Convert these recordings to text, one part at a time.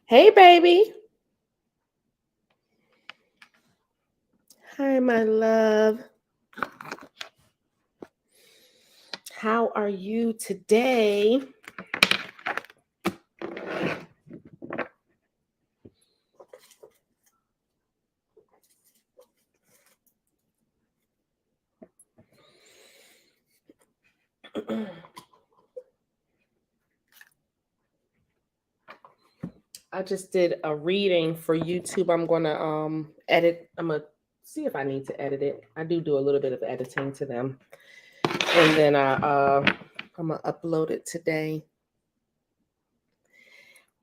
Hey, baby. Hi, my love. How are you today? I just did a reading for YouTube. I'm gonna edit. I'm gonna see if I need to edit it. I do a little bit of editing to them, and then I'm gonna upload it today.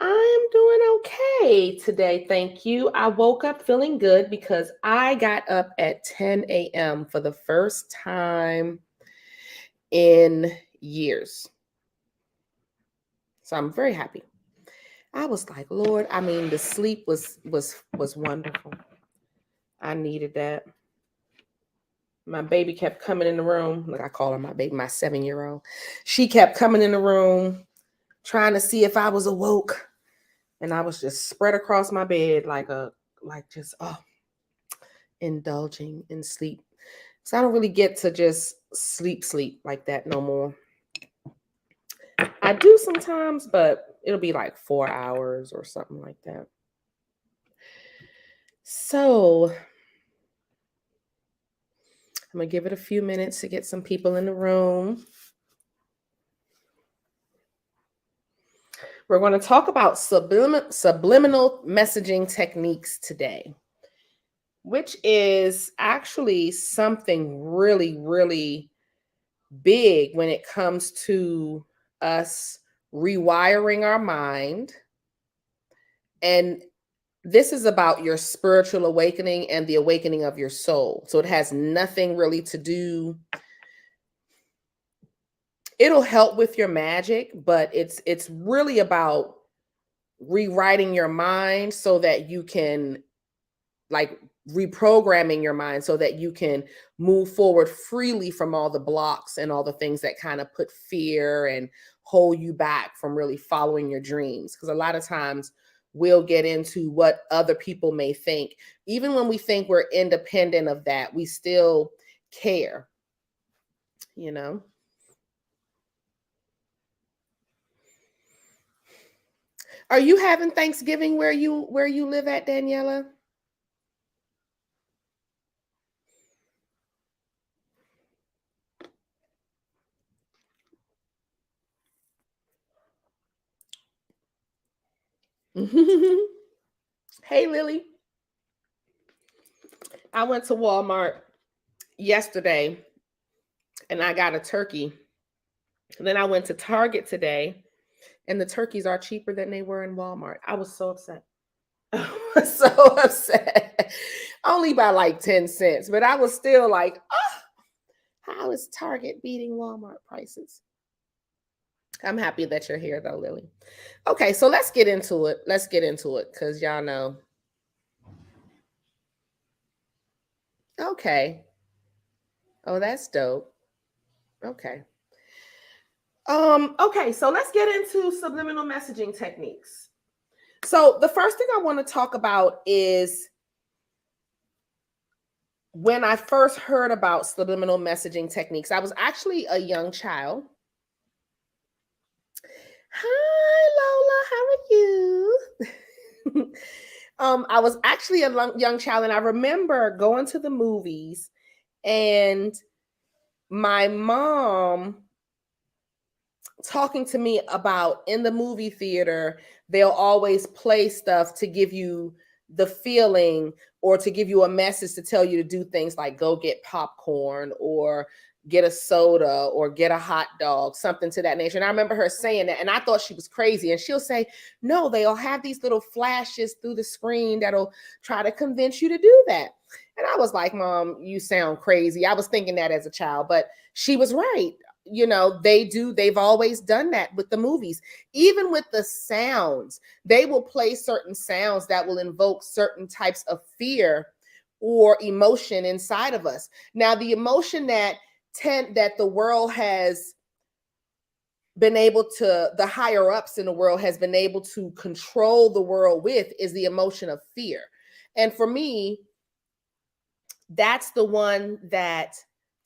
I'm doing okay today, thank you. I woke up feeling good because I got up at 10 a.m. for the first time in years. So I'm very happy. I was like, Lord, I mean, the sleep was wonderful. I needed that. My baby kept coming in the room. Like I call her my baby, my 7-year-old. She kept coming in the room, trying to see if I was awoke. And I was just spread across my bed indulging in sleep. So I don't really get to just sleep like that no more. I do sometimes, but it'll be like 4 hours or something like that. So I'm going to give it a few minutes to get some people in the room. We're going to talk about subliminal messaging techniques today, which is actually something really, really big when it comes to us rewiring our mind. And this is about your spiritual awakening and the awakening of your soul. So it has nothing really to do. It'll help with your magic, but it's really about rewriting your mind so that you can, like, reprogramming your mind so that you can move forward freely from all the blocks and all the things that kind of put fear and hold you back from really following your dreams. Because a lot of times we'll get into what other people may think. Even when we think we're independent of that, we still care, you know? Are you having Thanksgiving where you live at, Daniela? Hey, Lily. I went to Walmart yesterday and I got a turkey. And then I went to Target today and the turkeys are cheaper than they were in Walmart. I was so upset. I was so upset. Only by like 10 cents, but I was still like, oh, how is Target beating Walmart prices? I'm happy that you're here though, Lily. Okay, so let's get into it. Let's get into it because y'all know. Okay. Oh, that's dope. Okay. Okay, so let's get into subliminal messaging techniques. So the first thing I want to talk about is when I first heard about subliminal messaging techniques, I was actually a young child. Hi, Lola. How are you? I was actually a young child, and I remember going to the movies, and my mom talking to me about in the movie theater, they'll always play stuff to give you the feeling or to give you a message to tell you to do things like go get popcorn or get a soda or get a hot dog, something to that nature. And I remember her saying that, and I thought she was crazy. And she'll say, no, they'll have these little flashes through the screen that'll try to convince you to do that. And I was like, Mom, you sound crazy. I was thinking that as a child, but she was right. You know, they've always done that with the movies. Even with the sounds, they will play certain sounds that will invoke certain types of fear or emotion inside of us. Now, the emotion that the world has been able to, the higher ups in the world has been able to control the world with, is the emotion of fear. And for me, that's the one that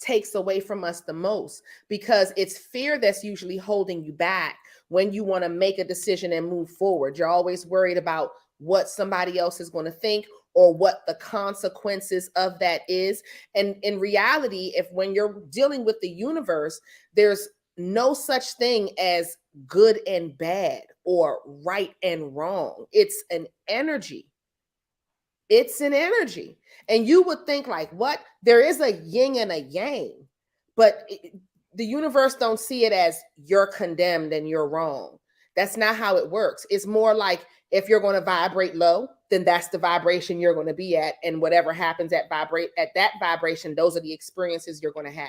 takes away from us the most, because it's fear that's usually holding you back when you want to make a decision and move forward. You're always worried about what somebody else is going to think or what the consequences of that is. And in reality, if when you're dealing with the universe, there's no such thing as good and bad or right and wrong. It's an energy. It's an energy. And you would think like, what? There is a yin and a yang, but the universe don't see it as you're condemned and you're wrong. That's not how it works. It's more like if you're going to vibrate low, then that's the vibration you're going to be at, and whatever happens at that vibration, those are the experiences you're going to have.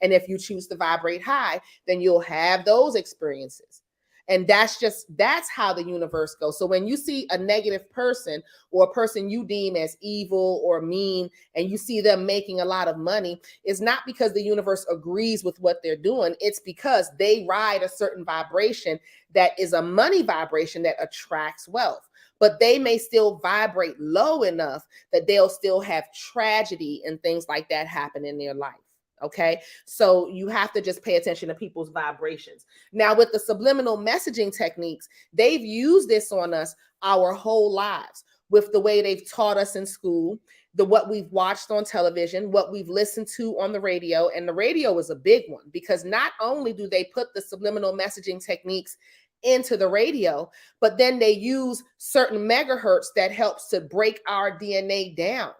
And if you choose to vibrate high, then you'll have those experiences. And that's how the universe goes. So when you see a negative person or a person you deem as evil or mean, and you see them making a lot of money, it's not because the universe agrees with what they're doing. It's because they ride a certain vibration that is a money vibration that attracts wealth. But they may still vibrate low enough that they'll still have tragedy and things like that happen in their life. Okay, so you have to just pay attention to people's vibrations. Now, with the subliminal messaging techniques, they've used this on us our whole lives, with the way they've taught us in school, what we've watched on television, what we've listened to on the radio. And the radio is a big one, because not only do they put the subliminal messaging techniques into the radio, but then they use certain megahertz that helps to break our DNA down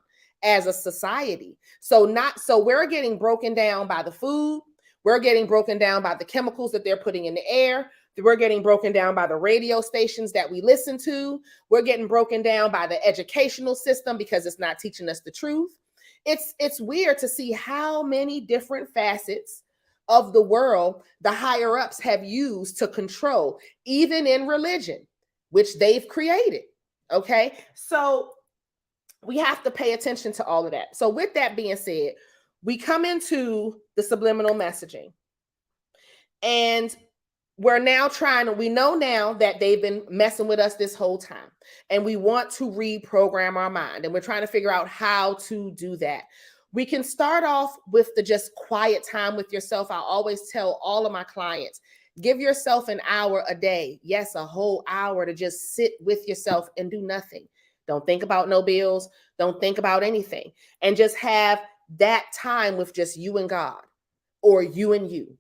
as a society. So we're getting broken down by the food, we're getting broken down by the chemicals that they're putting in the air, we're getting broken down by the radio stations that we listen to, we're getting broken down by the educational system because it's not teaching us the truth. It's weird to see how many different facets of the world the higher ups have used to control, even in religion, which they've created. Okay, so we have to pay attention to all of that. So with that being said, we come into the subliminal messaging, and we know now that they've been messing with us this whole time, and we want to reprogram our mind, and we're trying to figure out how to do that. We can start off with the just quiet time with yourself. I always tell all of my clients, give yourself an hour a day. Yes, a whole hour to just sit with yourself and do nothing. Don't think about no bills. Don't think about anything. And just have that time with just you and God, or you and you.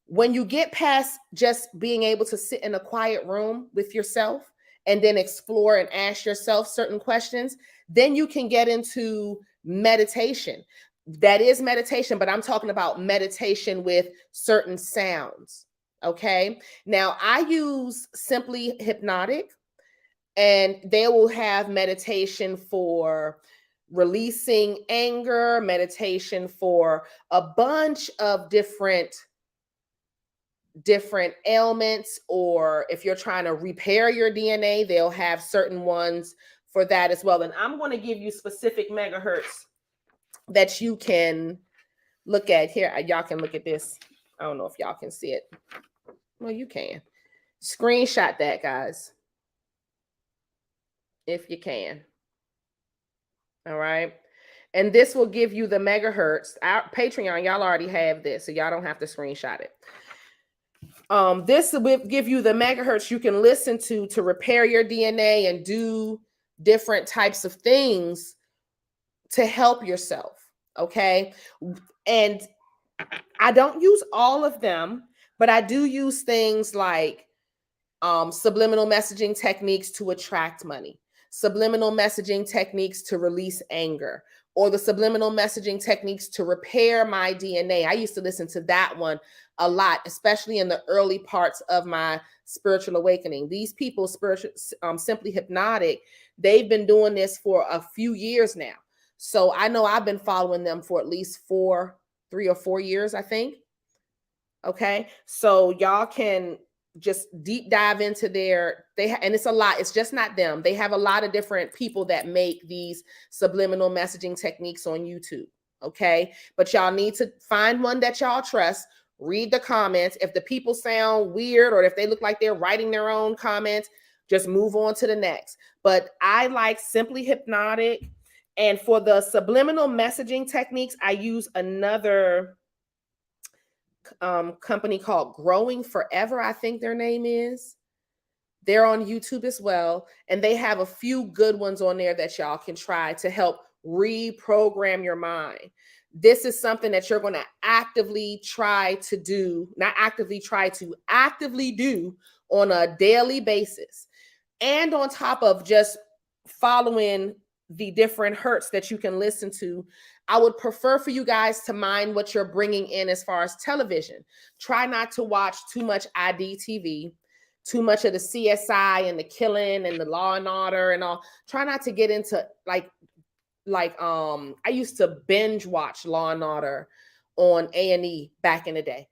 When you get past just being able to sit in a quiet room with yourself and then explore and ask yourself certain questions, then you can get into meditation. That is meditation, but I'm talking about meditation with certain sounds. Okay. Now, I use Simply Hypnotic, and they will have meditation for releasing anger, meditation for a bunch of different ailments, or if you're trying to repair your DNA, they'll have certain ones for that as well. And I'm going to give you specific megahertz that you can look at here. Y'all can look at this. I don't know if y'all can see it. Well, you can. Screenshot that, guys, if you can. All right. And this will give you the megahertz. Our Patreon, y'all already have this, so y'all don't have to screenshot it. This will give you the megahertz you can listen to repair your DNA and do different types of things to help yourself. Okay. And I don't use all of them, but I do use things like subliminal messaging techniques to attract money, subliminal messaging techniques to release anger, or the subliminal messaging techniques to repair my DNA. I used to listen to that one a lot, especially in the early parts of my spiritual awakening. These people, Simply Hypnotic, they've been doing this for a few years now. So I know I've been following them for at least 3 or 4 years, I think. Okay. So y'all can just deep dive into and it's a lot. It's just not them. They have a lot of different people that make these subliminal messaging techniques on YouTube. Okay. But y'all need to find one that y'all trust. Read the comments. If the people sound weird or if they look like they're writing their own comments, just move on to the next. But I like Simply Hypnotic. And for the subliminal messaging techniques, I use another company called Growing Forever, I think their name is. They're on YouTube as well, and they have a few good ones on there that y'all can try to help reprogram your mind. This is something that you're going to actively actively do on a daily basis, and on top of just following the different hertz that you can listen to. I would prefer for you guys to mind what you're bringing in as far as television. Try not to watch too much IDTV, too much of the CSI and the killing and the Law and Order and all. Try not to get into I used to binge watch Law and Order on A&E back in the day.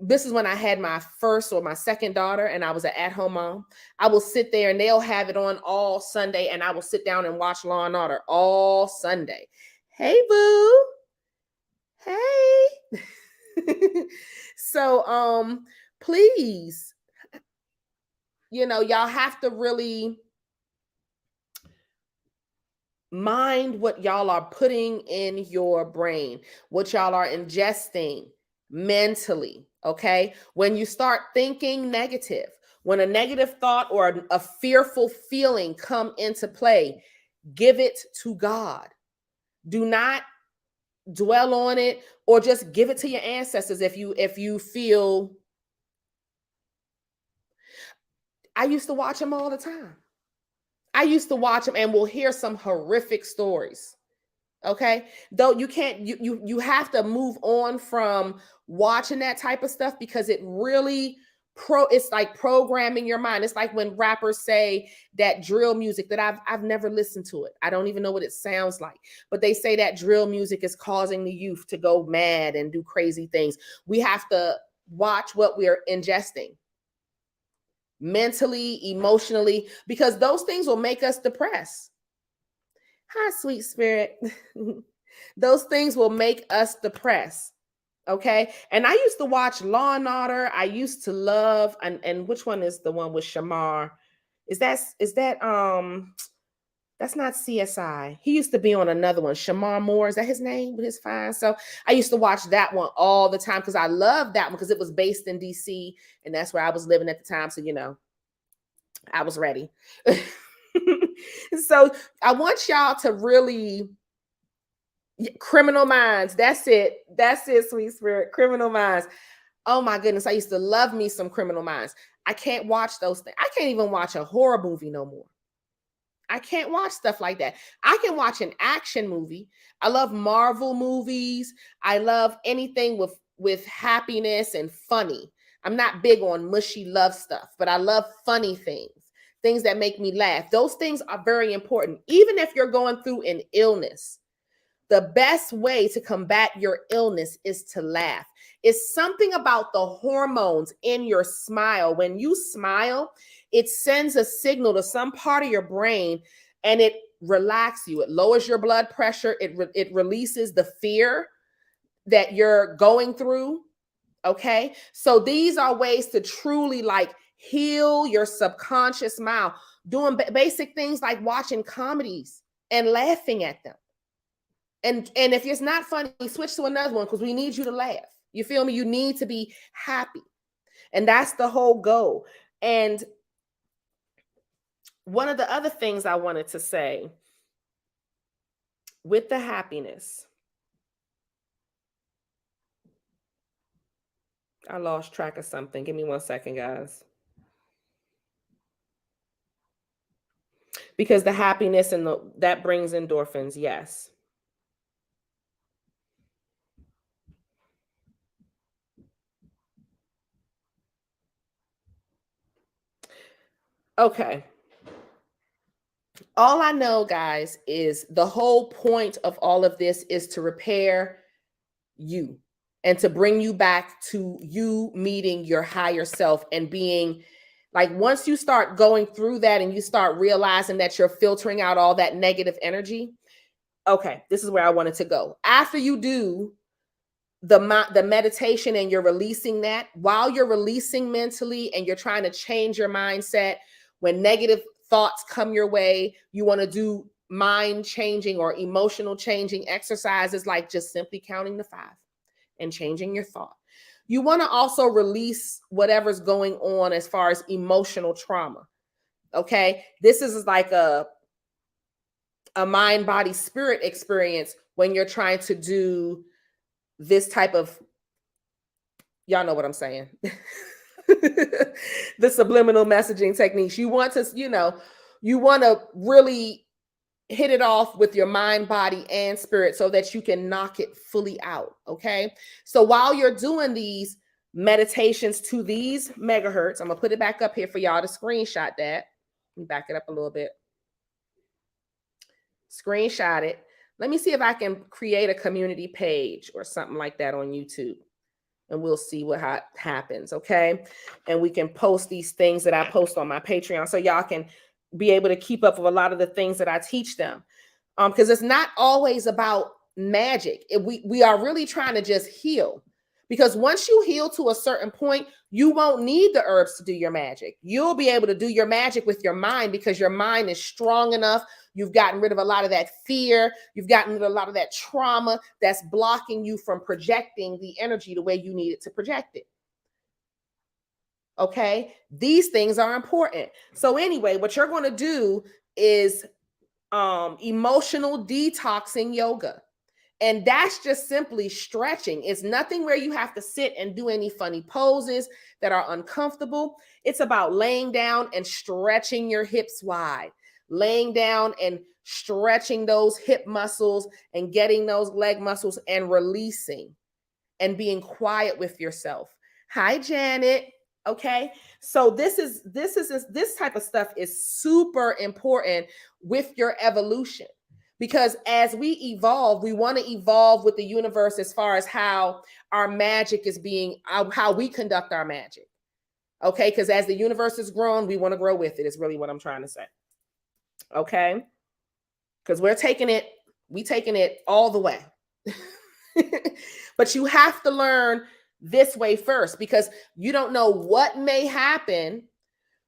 This is when I had my first or my second daughter and I was an at-home mom. I will sit there and they'll have it on all Sunday and I will sit down and watch Law and Order all Sunday. Hey, boo. Hey. So, please, y'all have to really mind what y'all are putting in your brain, what y'all are ingesting mentally. Okay. When you start thinking negative, when a negative thought or a fearful feeling come into play, give it to God. Do not dwell on it, or just give it to your ancestors if you feel. I used to watch them all the time. I used to watch them and we'll hear some horrific stories. Okay. Though you can't, you have to move on from watching that type of stuff because it really it's like programming your mind. It's like when rappers say that drill music that I've never listened to it. I don't even know what it sounds like, but they say that drill music is causing the youth to go mad and do crazy things. We have to watch what we're ingesting mentally, emotionally, because those things will make us depressed. Hi, sweet spirit. Those things will make us depressed. Okay. And I used to watch Law and Order. I used to love, and which one is the one with Shamar? Is that that's not CSI. He used to be on another one. Shamar Moore, is that his name? With his fine. So I used to watch that one all the time because I loved that one because it was based in DC and that's where I was living at the time. So, I was ready. So I want y'all to really Criminal Minds. That's it. That's it, sweet spirit. Criminal Minds. Oh my goodness. I used to love me some Criminal Minds. I can't watch those things. I can't even watch a horror movie no more. I can't watch stuff like that. I can watch an action movie. I love Marvel movies. I love anything with happiness and funny. I'm not big on mushy love stuff, but I love funny things that make me laugh. Those things are very important. Even if you're going through an illness, the best way to combat your illness is to laugh. It's something about the hormones in your smile. When you smile, it sends a signal to some part of your brain and it relaxes you. It lowers your blood pressure. It releases the fear that you're going through. Okay. So these are ways to truly heal your subconscious mind, doing basic things like watching comedies and laughing at them. And if it's not funny, switch to another one because we need you to laugh. You feel me? You need to be happy. And that's the whole goal. And one of the other things I wanted to say with the happiness, I lost track of something. Give me 1 second, guys. Because the happiness and that brings endorphins, yes. Okay. All I know, guys, is the whole point of all of this is to repair you and to bring you back to you meeting your higher self and being like, once you start going through that and you start realizing that you're filtering out all that negative energy. Okay, this is where I wanted to go. After you do the meditation and you're releasing that, while you're releasing mentally and you're trying to change your mindset, when negative thoughts come your way, you want to do mind changing or emotional changing exercises like just simply counting to 5 and changing your thought. You want to also release whatever's going on as far as emotional trauma. Okay, this is like a mind, body, spirit experience when you're trying to do this type of, y'all know what I'm saying. The subliminal messaging techniques. You want to, you want to really hit it off with your mind, body, and spirit so that you can knock it fully out. Okay. So while you're doing these meditations to these megahertz, I'm going to put it back up here for y'all to screenshot that. Let me back it up a little bit. Screenshot it. Let me see if I can create a community page or something like that on YouTube. And we'll see what happens, okay? And we can post these things that I post on my Patreon so y'all can be able to keep up with a lot of the things that I teach them. Because it's not always about magic. We are really trying to just heal. Because once you heal to a certain point, you won't need the herbs to do your magic. You'll be able to do your magic with your mind because your mind is strong enough. You've gotten rid of a lot of that fear. You've gotten rid of a lot of that trauma that's blocking you from projecting the energy the way you need it to project it. Okay? These things are important. So anyway, what you're going to do is emotional detoxing yoga. And that's just simply stretching. It's nothing where you have to sit and do any funny poses that are uncomfortable. It's about laying down and stretching your hips wide, laying down and stretching those hip muscles and getting those leg muscles and releasing and being quiet with yourself. Hi, Janet. Okay. So this type of stuff is super important with your evolution. Because as we evolve, we want to evolve with the universe as far as how our magic is being, how we conduct our magic. Okay. Because as the universe has grown, we want to grow with it, is really what I'm trying to say. Okay. Because we taking it all the way. But you have to learn this way first, because you don't know what may happen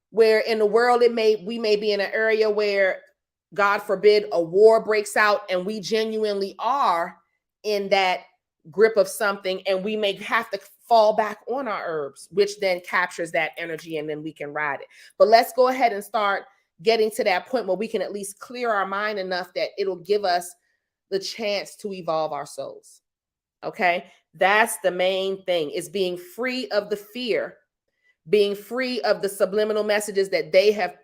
where in the world we may be in an area where, God forbid, a war breaks out and we genuinely are in that grip of something, and we may have to fall back on our herbs, which then captures that energy and then we can ride it. But let's go ahead and start getting to that point where we can at least clear our mind enough that it'll give us the chance to evolve our souls. Okay. That's the main thing, is being free of the fear, being free of the subliminal messages that they have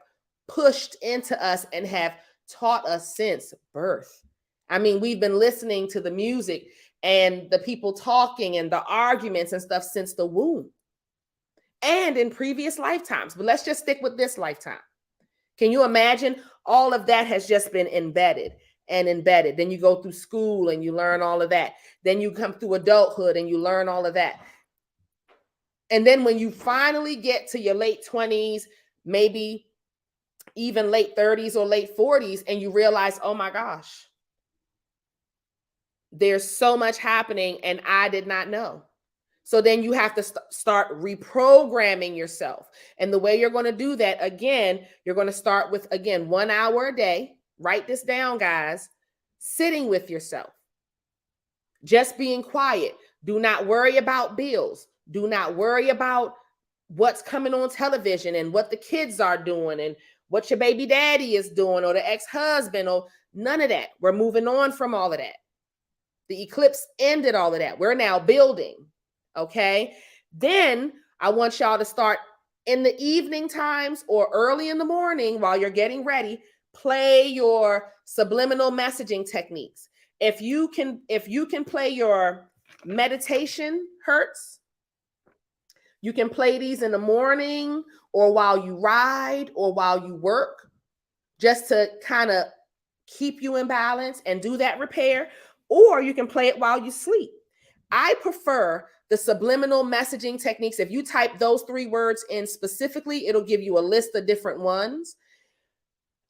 pushed into us and have taught us since birth. I mean, we've been listening to the music and the people talking and the arguments and stuff since the womb and in previous lifetimes. But let's just stick with this lifetime. Can you imagine? All of that has just been embedded and embedded. Then you go through school and you learn all of that. Then you come through adulthood and you learn all of that. And then when you finally get to your late 20s, maybe even late 30s or late 40s, and you realize, oh my gosh, there's so much happening and I did not know. So then you have to start reprogramming yourself. And the way you're going to do that, again, you're going to start with, again, 1 hour a day. Write this down, guys. Sitting with yourself. Just being quiet. Do not worry about bills. Do not worry about what's coming on television and what the kids are doing and what your baby daddy is doing or the ex-husband or none of that. We're moving on from all of that. The eclipse ended all of that. We're now building. Okay. Then I want y'all to start in the evening times or early in the morning while you're getting ready, play your subliminal messaging techniques. If you can play your meditation hertz, you can play these in the morning or while you ride or while you work, just to kind of keep you in balance and do that repair. Or you can play it while you sleep. I prefer the subliminal messaging techniques. If you type those 3 words in specifically, it'll give you a list of different ones.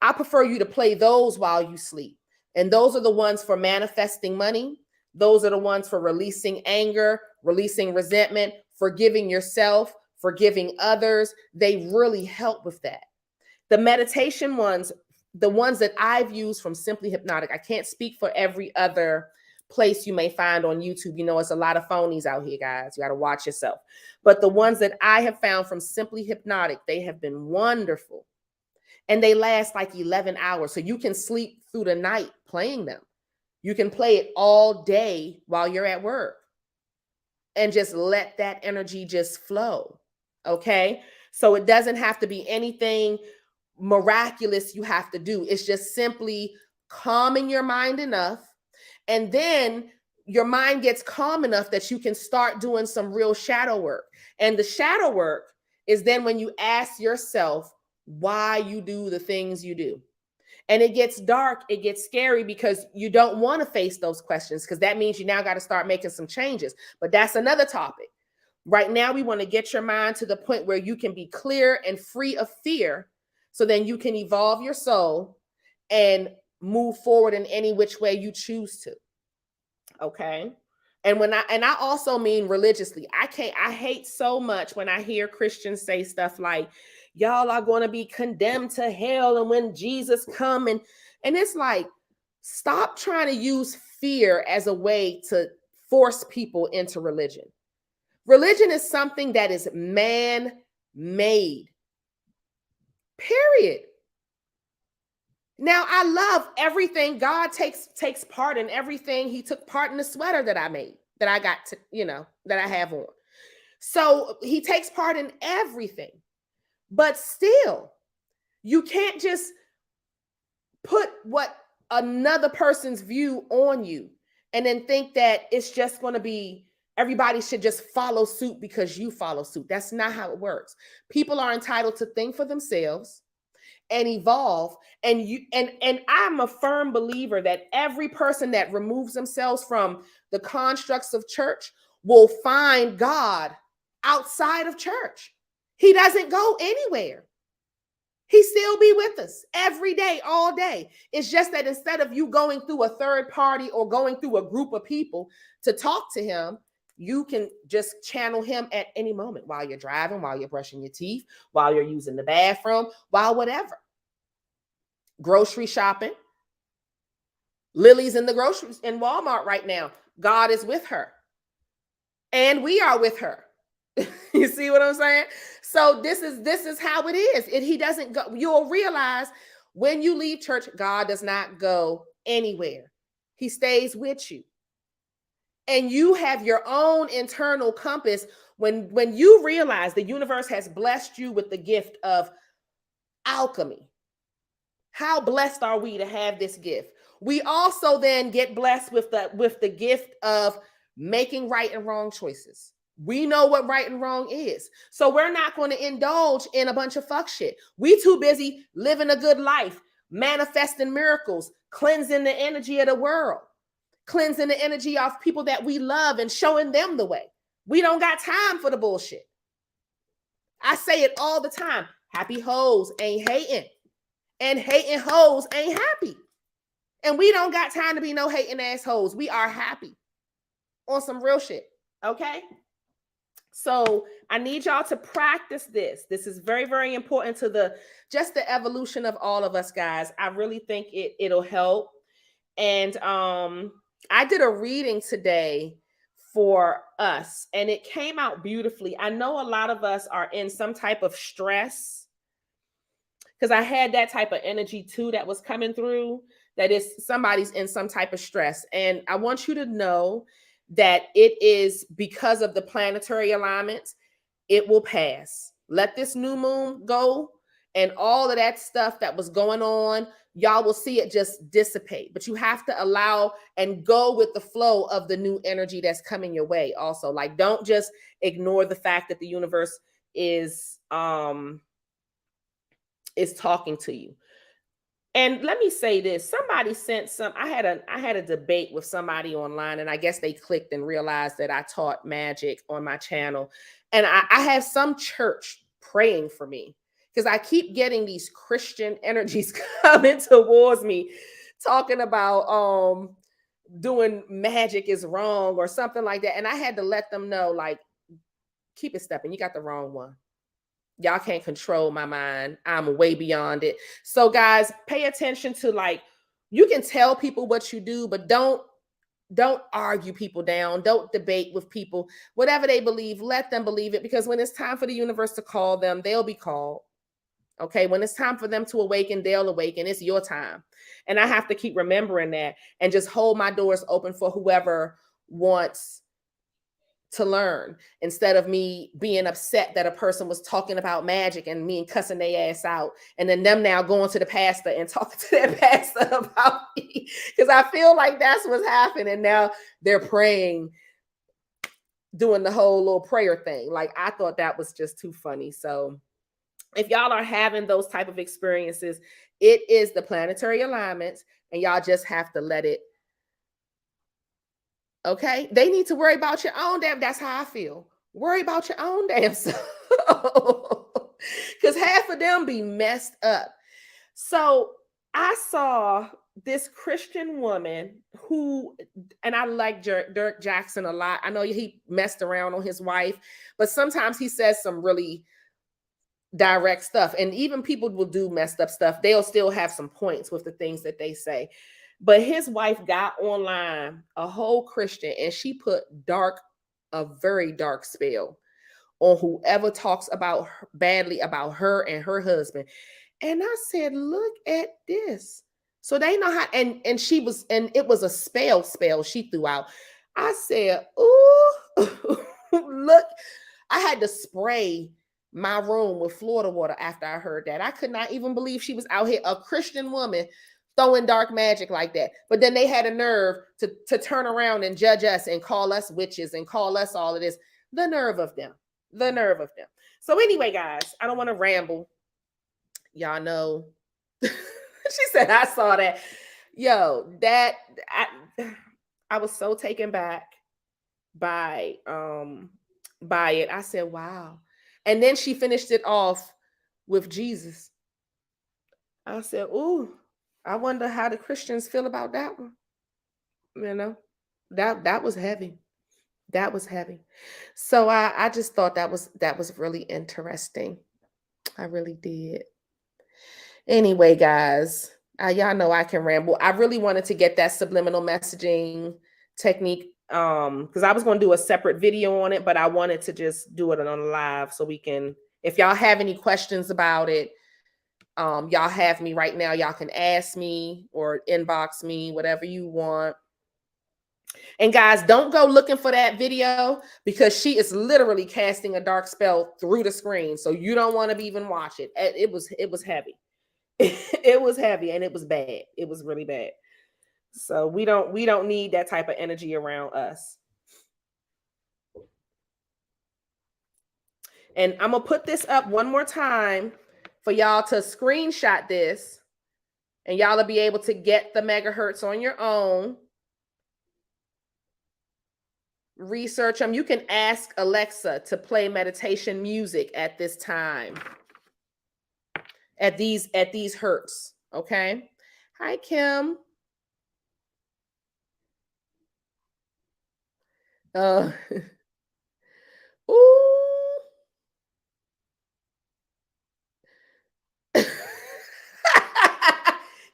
I prefer you to play those while you sleep. And those are the ones for manifesting money. Those are the ones for releasing anger, releasing resentment, forgiving yourself, forgiving others. They really help with that. The meditation ones, the ones that I've used from Simply Hypnotic, I can't speak for every other place you may find on YouTube. You know, it's a lot of phonies out here, guys. You got to watch yourself. But the ones that I have found from Simply Hypnotic, they have been wonderful. And they last like 11 hours. So you can sleep through the night playing them. You can play it all day while you're at work and just let that energy just flow. Okay. So it doesn't have to be anything miraculous you have to do. It's just simply calming your mind enough. And then your mind gets calm enough that you can start doing some real shadow work. And the shadow work is then when you ask yourself why you do the things you do. And it gets dark, it gets scary because you don't want to face those questions, because that means you now got to start making some changes. But that's another topic. Right now, we want to get your mind to the point where you can be clear and free of fear, so then you can evolve your soul and move forward in any which way you choose to. Okay. And I also mean religiously. I hate so much when I hear Christians say stuff like, y'all are going to be condemned to hell and when Jesus come, and it's like, stop trying to use fear as a way to force people into religion. Religion is something that is man-made. Period. Now, I love everything. God takes part in everything. He took part in the sweater that I made, that I got to, that I have on. So he takes part in everything. But still, you can't just put what another person's view on you and then think that it's just going to be, everybody should just follow suit because you follow suit. That's not how it works. People are entitled to think for themselves and evolve. And I'm a firm believer that every person that removes themselves from the constructs of church will find God outside of church. He doesn't go anywhere. He still be with us every day, all day. It's just that instead of you going through a third party or going through a group of people to talk to him, you can just channel him at any moment while you're driving, while you're brushing your teeth, while you're using the bathroom, while whatever. Grocery shopping. Lily's in the groceries in Walmart right now. God is with her. And we are with her. You see what I'm saying? So this is how it is. He doesn't go. You'll realize when you leave church, God does not go anywhere. He stays with you. And you have your own internal compass. When you realize the universe has blessed you with the gift of alchemy. How blessed are we to have this gift? We also then get blessed with the gift of making right and wrong choices. We know what right and wrong is. So we're not going to indulge in a bunch of fuck shit. We too busy living a good life, manifesting miracles, cleansing the energy of the world, cleansing the energy of people that we love and showing them the way. We don't got time for the bullshit. I say it all the time. Happy hoes ain't hating. And hating hoes ain't happy. And we don't got time to be no hating assholes. We are happy on some real shit. Okay? So I need y'all to practice this. This is very, very important to the evolution of all of us, guys. I really think it'll help. And I did a reading today for us and it came out beautifully. I know a lot of us are in some type of stress because I had that type of energy too that was coming through, that is somebody's in some type of stress. And I want you to know that it is because of the planetary alignments, it will pass. Let this new moon go and all of that stuff that was going on, y'all will see it just dissipate. But you have to allow and go with the flow of the new energy that's coming your way also. Like don't just ignore the fact that the universe is talking to you. And let me say this, somebody sent some, I had a debate with somebody online and I guess they clicked and realized that I taught magic on my channel. And I have some church praying for me because I keep getting these Christian energies coming towards me talking about doing magic is wrong or something like that. And I had to let them know, like, keep it stepping. You got the wrong one. Y'all can't control my mind. I'm way beyond it. So guys, pay attention to, like, you can tell people what you do, but don't argue people down. Don't debate with people. Whatever they believe, let them believe it, because when it's time for the universe to call them, they'll be called. Okay, when it's time for them to awaken, they'll awaken. It's your time. And I have to keep remembering that and just hold my doors open for whoever wants to learn, instead of me being upset that a person was talking about magic and me and cussing their ass out, and then them now going to the pastor and talking to that pastor about me, because I feel like that's what's happening now. They're praying, doing the whole little prayer thing. Like, I thought that was just too funny. So if y'all are having those type of experiences, it is the planetary alignments and y'all just have to let it. Okay, they need to worry about your own damn. That's how I feel. Worry about your own damn self, because half of them be messed up. So I saw this Christian woman who, and I like Dirk Jackson a lot. I know he messed around on his wife, but sometimes he says some really direct stuff. And even people will do messed up stuff, they'll still have some points with the things that they say. But his wife got online, a whole Christian, and she put a very dark spell on whoever talks about her, badly about her and her husband. And I said, look at this. So they know how, and she was, and it was a spell she threw out. I said, ooh, look, I had to spray my room with Florida water after I heard that. I could not even believe she was out here, a Christian woman, throwing dark magic like that. But then they had a nerve to turn around and judge us and call us witches and call us all of this. The nerve of them. The nerve of them. So anyway, guys, I don't want to ramble. Y'all know. She said, I saw that. Yo, I was so taken back by it. I said, wow. And then she finished it off with Jesus. I said, ooh, I wonder how the Christians feel about that one. You know, that was heavy. That was heavy. So I just thought that was really interesting. I really did. Anyway, guys, y'all know I can ramble. I really wanted to get that subliminal messaging technique because I was going to do a separate video on it, but I wanted to just do it on live so we can, if y'all have any questions about it, y'all have me right now. Y'all can ask me or inbox me, whatever you want. And guys, don't go looking for that video because she is literally casting a dark spell through the screen. So you don't want to even watch it. It was heavy. It was heavy and it was bad. It was really bad. So we don't need that type of energy around us. And I'm gonna put this up one more time for y'all to screenshot this, and y'all will be able to get the megahertz on your own. Research them. You can ask Alexa to play meditation music at this time, at these hertz. Okay. Hi, Kim. Ooh.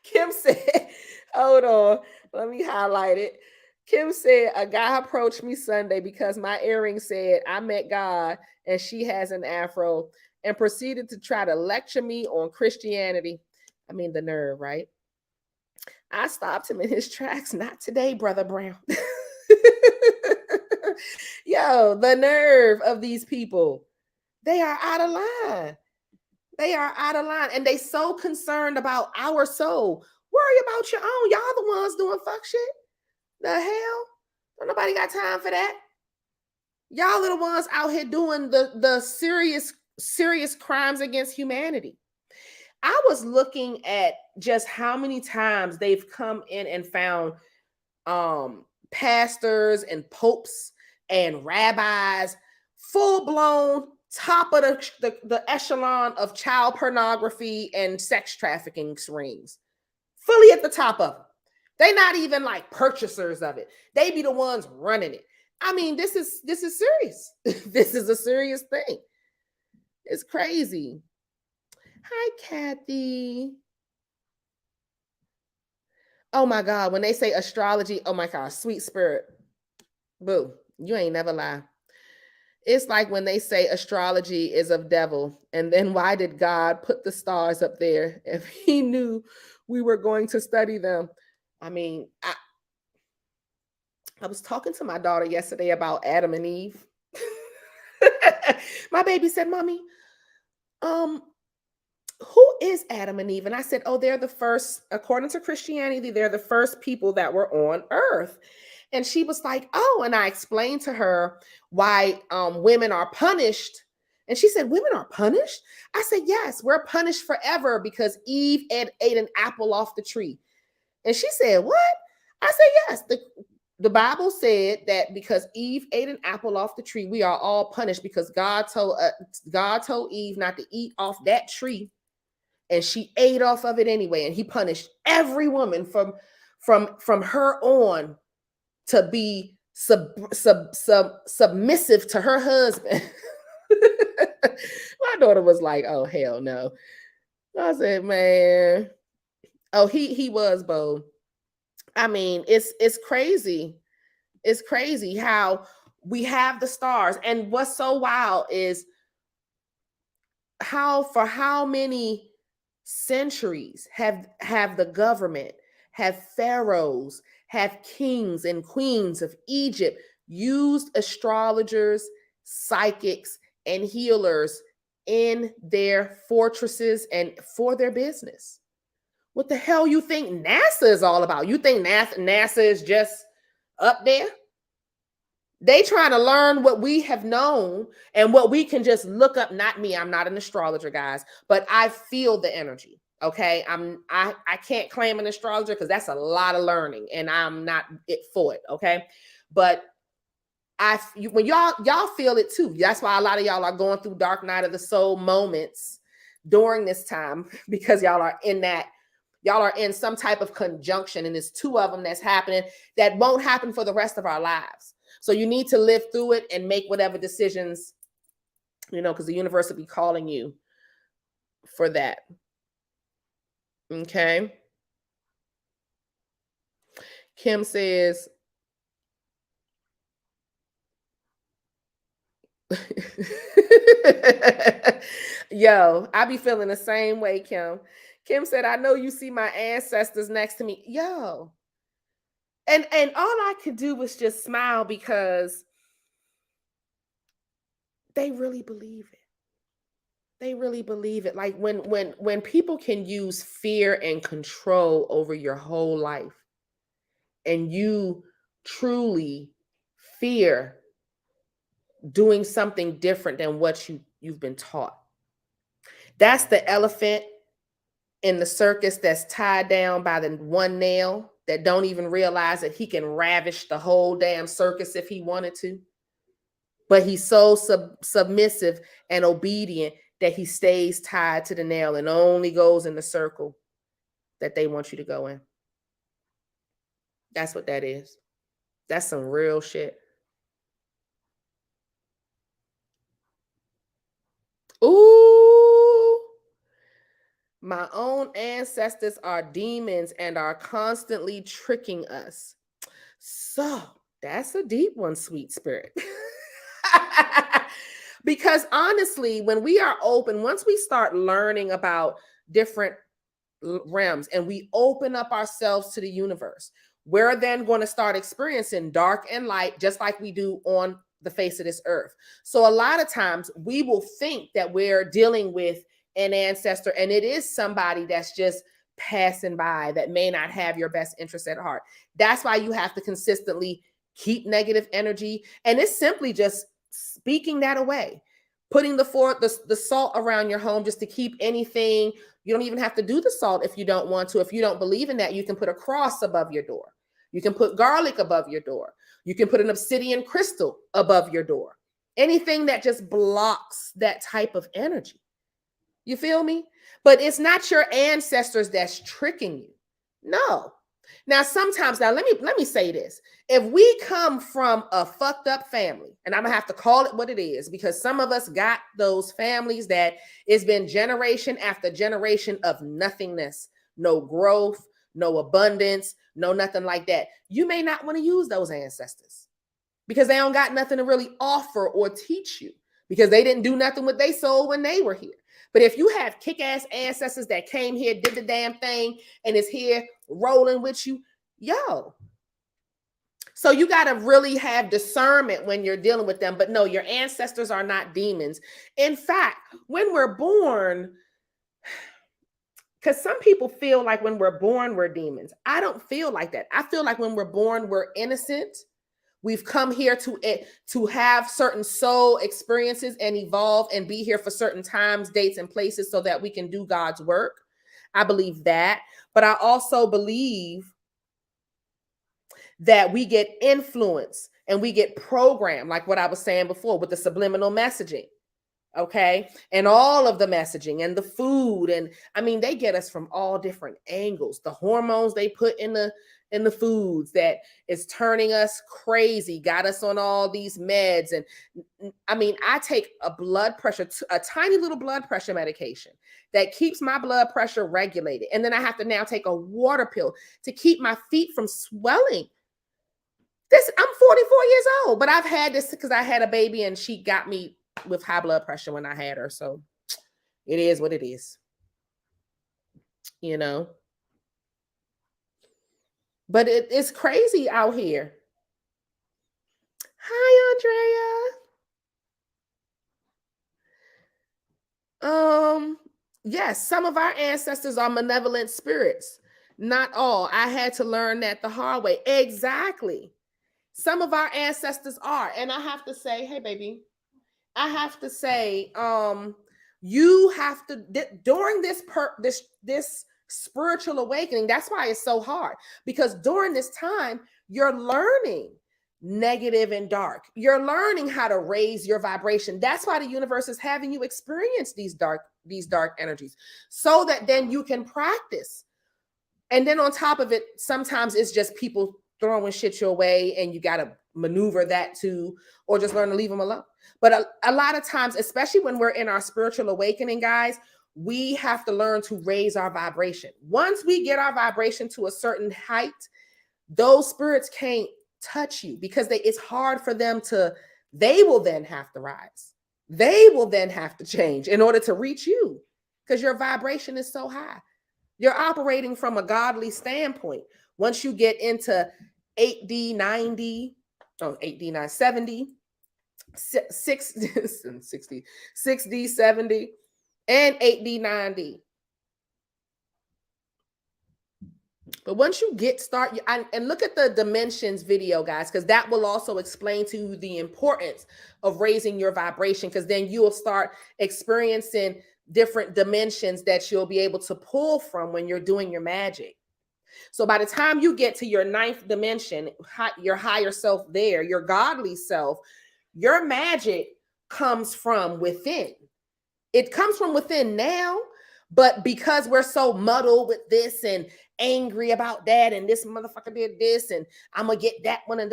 Kim said, hold on, let me highlight it. Kim said, a guy approached me Sunday because my earring said, I met God and she has an afro, and proceeded to try to lecture me on Christianity. I mean, the nerve, right? I stopped him in his tracks. Not today, Brother Brown. Yo, the nerve of these people. They are out of line. They are out of line. And they so concerned about our soul. Worry about your own. Y'all the ones doing fuck shit. The hell? Don't nobody got time for that. Y'all are the ones out here doing the serious crimes against humanity. I was looking at just how many times they've come in and found pastors and popes and rabbis, full blown top of the echelon of child pornography and sex trafficking rings, fully at the top of it. They not even like purchasers of it. They be the ones running it. I mean, this is serious. This is a serious thing. It's crazy. Hi, Kathy. Oh my God, when they say astrology, oh my God, sweet spirit. Boo, you ain't never lie. It's like when they say astrology is of devil, and then why did God put the stars up there if he knew we were going to study them? I mean, I was talking to my daughter yesterday about Adam and Eve. My baby said, Mommy, who is Adam and Eve? And I said, oh, they're the first, according to Christianity, they're the first people that were on earth. And she was like, oh, and I explained to her why women are punished. And she said, women are punished? I said, yes, we're punished forever because Eve ate an apple off the tree. And she said, what? I said, yes, the Bible said that because Eve ate an apple off the tree, we are all punished because God told Eve not to eat off that tree, and she ate off of it anyway. And he punished every woman from her on to be submissive to her husband. My daughter was like, "Oh hell no!" I said, "Man, oh he was bold." I mean, it's crazy. It's crazy how we have the stars, and what's so wild is how many centuries have the government, have pharaohs, have kings and queens of Egypt used astrologers, psychics, and healers in their fortresses and for their business. What the hell you think NASA is all about? You think NASA is just up there? They trying to learn what we have known and what we can just look up. Not me, I'm not an astrologer, guys, but I feel the energy. Okay. I can't claim an astrologer because that's a lot of learning and I'm not it for it. Okay. But when y'all feel it too. That's why a lot of y'all are going through dark night of the soul moments during this time, because y'all are in some type of conjunction, and there's two of them that's happening that won't happen for the rest of our lives. So you need to live through it and make whatever decisions, because the universe will be calling you for that. Okay. Kim says, yo, I be feeling the same way, Kim. Kim said, I know you see my ancestors next to me. Yo. And all I could do was just smile because they really believe it. They really believe it. Like when people can use fear and control over your whole life, and you truly fear doing something different than what you've been taught. That's the elephant in the circus that's tied down by the one nail that don't even realize that he can ravish the whole damn circus if he wanted to. But he's so submissive and obedient that he stays tied to the nail and only goes in the circle that they want you to go in. That's what that is. That's some real shit. Ooh. My own ancestors are demons and are constantly tricking us. So that's a deep one, sweet spirit. Because honestly, when we are open, once we start learning about different realms and we open up ourselves to the universe, we're then going to start experiencing dark and light just like we do on the face of this earth. So a lot of times we will think that we're dealing with an ancestor and it is somebody that's just passing by that may not have your best interest at heart. That's why you have to consistently keep negative energy, and it's simply just speaking that away, putting the salt around your home just to keep anything. You don't even have to do the salt if you don't want to. If you don't believe in that, you can put a cross above your door. You can put garlic above your door. You can put an obsidian crystal above your door. Anything that just blocks that type of energy. You feel me? But it's not your ancestors that's tricking you. No. Now sometimes, now let me say this. If we come from a fucked up family, and I'm gonna have to call it what it is, because some of us got those families that it's been generation after generation of nothingness, no growth, no abundance, no nothing like that. You may not want to use those ancestors because they don't got nothing to really offer or teach you, because they didn't do nothing with their soul when they were here. But if you have kick-ass ancestors that came here, did the damn thing, and is here rolling with you, yo. So you got to really have discernment when you're dealing with them. But no, your ancestors are not demons. In fact, when we're born, because some people feel like when we're born, we're demons. I don't feel like that. I feel like when we're born, we're innocent. We've come here to have certain soul experiences and evolve and be here for certain times, dates, and places so that we can do God's work. I believe that. But I also believe that we get influenced and we get programmed, like what I was saying before with the subliminal messaging. Okay. And all of the messaging and the food. And I mean, they get us from all different angles. The hormones they put in the foods that is turning us crazy, got us on all these meds. And I mean, I take a tiny little blood pressure medication that keeps my blood pressure regulated. And then I have to now take a water pill to keep my feet from swelling. I'm 44 years old, but I've had this because I had a baby and she got me with high blood pressure when I had her. So it is what it is, you know. But it's crazy out here. Hi, Andrea. Yes, some of our ancestors are malevolent spirits. Not all. I had to learn that the hard way. Exactly. Some of our ancestors are. And I have to say, hey, baby, I have to say, you have to during this spiritual awakening. That's why it's so hard, because during this time you're learning negative and dark. You're learning how to raise your vibration. That's why the universe is having you experience these dark energies, so that then you can practice. And then on top of it, sometimes it's just people throwing shit your way and you got to maneuver that too, or just learn to leave them alone. But a lot of times, especially when we're in our spiritual awakening, guys, we have to learn to raise our vibration. Once we get our vibration to a certain height, those spirits can't touch you, because it's hard for them they will then have to rise. They will then have to change in order to reach you, because your vibration is so high. You're operating from a godly standpoint. Once you get into 8D, 90, 8D, 9, 70, 60, 6D, 70, and 8D, 9D. But once you and look at the dimensions video, guys, because that will also explain to you the importance of raising your vibration, because then you'll start experiencing different dimensions that you'll be able to pull from when you're doing your magic. So by the time you get to your 9th dimension, your higher self there, your godly self, your magic comes from within. It comes from within now, but because we're so muddled with this and angry about that, and this motherfucker did this, and I'm gonna get that one, and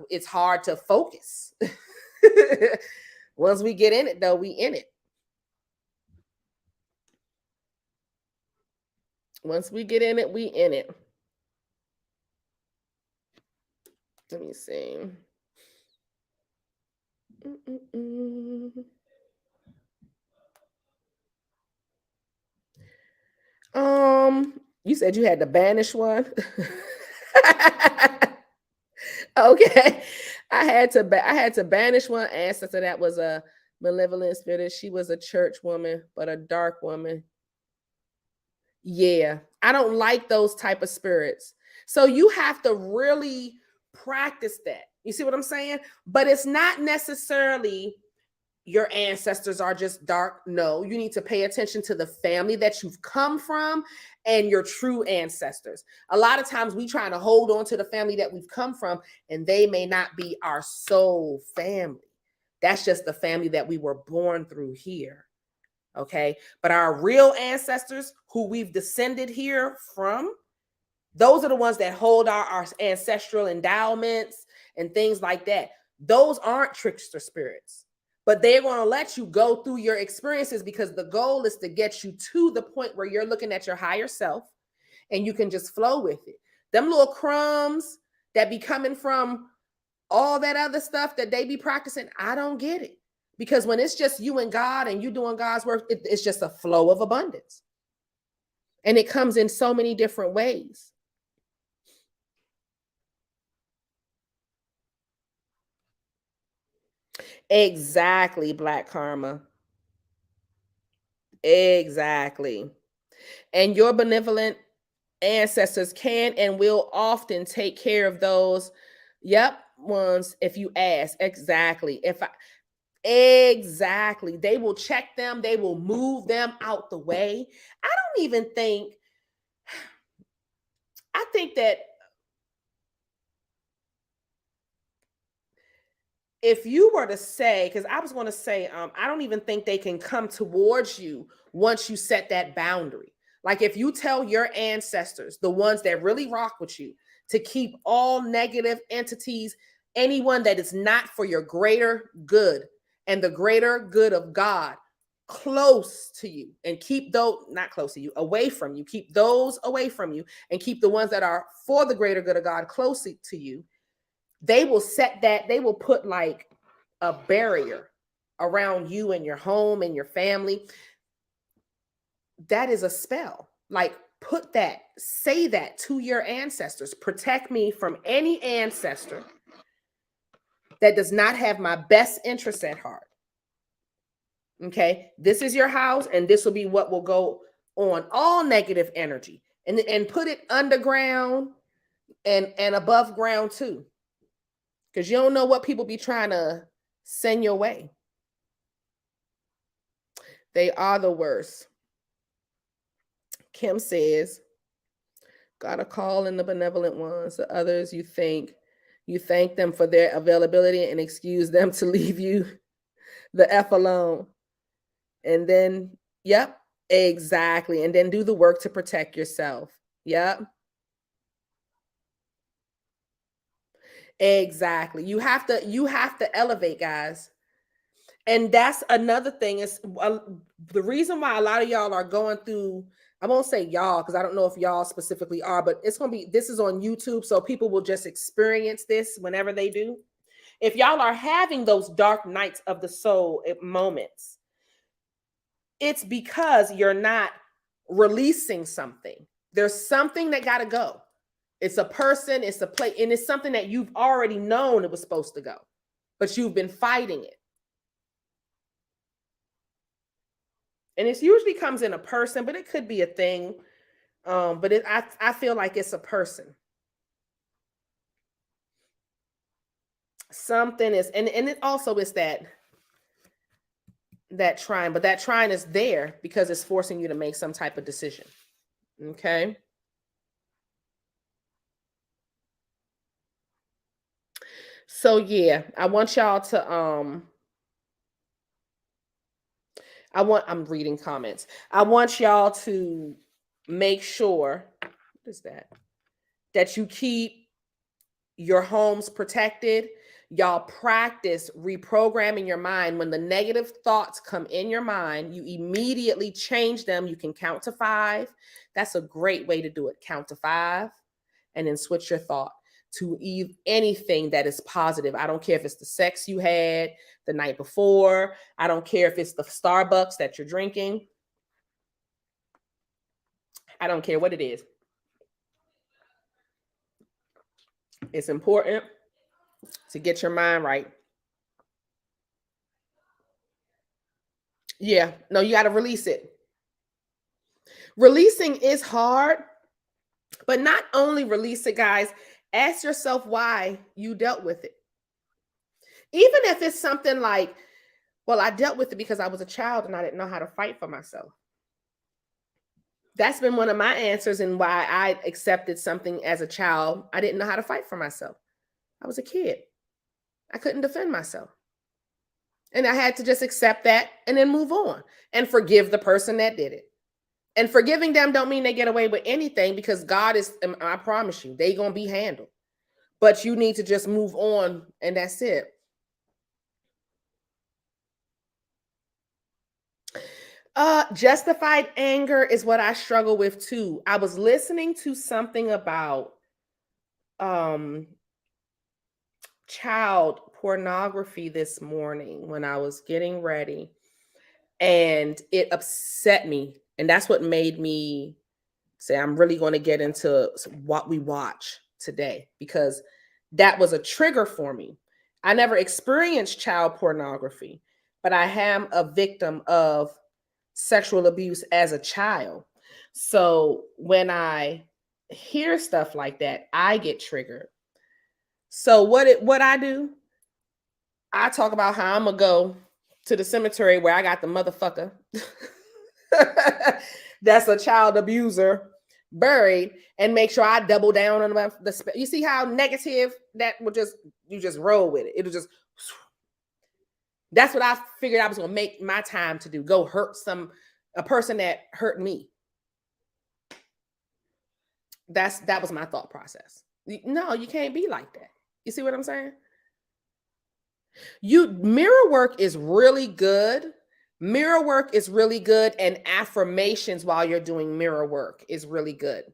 it's hard to focus. Once we get in it, though, we in it. Once we get in it, we in it. Let me see. Mm-mm-mm. You said you had the banish one. Okay. I had to banish one ancestor that was a malevolent spirit. She was a church woman, but a dark woman. Yeah. I don't like those type of spirits. So you have to really practice that. You see what I'm saying? But it's not necessarily your ancestors are just dark. No, you need to pay attention to the family that you've come from and your true ancestors. A lot of times we trying to hold on to the family that we've come from, and they may not be our soul family. That's just the family that we were born through here. Okay. But our real ancestors who we've descended here from, those are the ones that hold our ancestral endowments and things like that. Those aren't trickster spirits, but they're going to let you go through your experiences because the goal is to get you to the point where you're looking at your higher self and you can just flow with it. Them little crumbs that be coming from all that other stuff that they be practicing, I don't get it. Because when it's just you and God and you doing God's work, it's just a flow of abundance. And it comes in so many different ways. Exactly, Black Karma. Exactly. And your benevolent ancestors can and will often take care of those, yep, ones if you ask. Exactly. Exactly. They will check them, they will move them out the way. I don't even think, I think that if you were to say, because I was going to say, I don't even think they can come towards you once you set that boundary. Like if you tell your ancestors, the ones that really rock with you, to keep all negative entities, anyone that is not for your greater good and the greater good of God, close to you, and keep those not close to you, away from you, keep those away from you, and keep the ones that are for the greater good of God close to you. They will set that, they will put like a barrier around you and your home and your family. That is a spell. Like, put that, say that to your ancestors. Protect me from any ancestor that does not have my best interest at heart. Okay, this is your house, and this will be what will go on all negative energy, and put it underground and above ground too, because you don't know what people be trying to send your way. They are the worst. Kim says, got a call in the benevolent ones. The others you thank them for their availability and excuse them to leave you the F alone. And then, yep, exactly. And then do the work to protect yourself. Yep. Exactly. You have to elevate, guys. And that's another thing is the reason why a lot of y'all are going through, I won't say y'all because I don't know if y'all specifically are, but it's going to be, this is on YouTube, so people will just experience this whenever they do. If y'all are having those dark nights of the soul moments, it's because you're not releasing something. There's something that got to go. It's a person, it's a place, and it's something that you've already known it was supposed to go, but you've been fighting it. And it usually comes in a person, but it could be a thing. But I feel like it's a person. Something is, and it also is that trine, but that trine is there because it's forcing you to make some type of decision. Okay. So yeah, I want y'all to I'm reading comments. I want y'all to make sure, what is that you keep your homes protected. Y'all practice reprogramming your mind. When the negative thoughts come in your mind, you immediately change them. You can count to 5. That's a great way to do it. Count to 5 and then switch your thought to anything that is positive. I don't care if it's the sex you had the night before. I don't care if it's the Starbucks that you're drinking. I don't care what it is. It's important to get your mind right. Yeah, no, you got to release it. Releasing is hard, but not only release it, guys, ask yourself why you dealt with it. Even if it's something like, well, I dealt with it because I was a child and I didn't know how to fight for myself. That's been one of my answers and why I accepted something as a child. I didn't know how to fight for myself. I was a kid. I couldn't defend myself. And I had to just accept that and then move on and forgive the person that did it. And forgiving them don't mean they get away with anything, because God is, I promise you, they going to be handled. But you need to just move on, and that's it. Justified anger is what I struggle with too. I was listening to something about child pornography this morning when I was getting ready, and it upset me. And that's what made me say, I'm really going to get into what we watch today, because that was a trigger for me. I never experienced child pornography, but I am a victim of sexual abuse as a child. So when I hear stuff like that, I get triggered. So what I do, I talk about how I'm gonna go to the cemetery where I got the motherfucker that's a child abuser buried, and make sure I double down on the. You see how negative that would just, you just roll with it. It'll just. That's what I figured I was gonna make my time to do. Go hurt a person that hurt me. That was my thought process. No, you can't be like that. You see what I'm saying? Mirror work is really good. Mirror work is really good, and affirmations while you're doing mirror work is really good.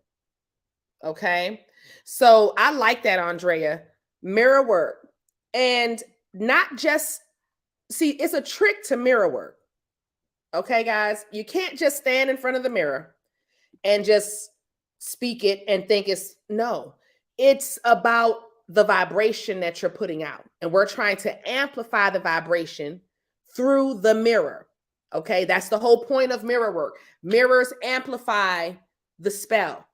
Okay? So I like that, Andrea. Mirror work. And not just, see, it's a trick to mirror work. Okay, guys? You can't just stand in front of the mirror and just speak it and think no. It's about the vibration that you're putting out. And we're trying to amplify the vibration through the mirror. Okay, that's the whole point of mirror work. Mirrors amplify the spell.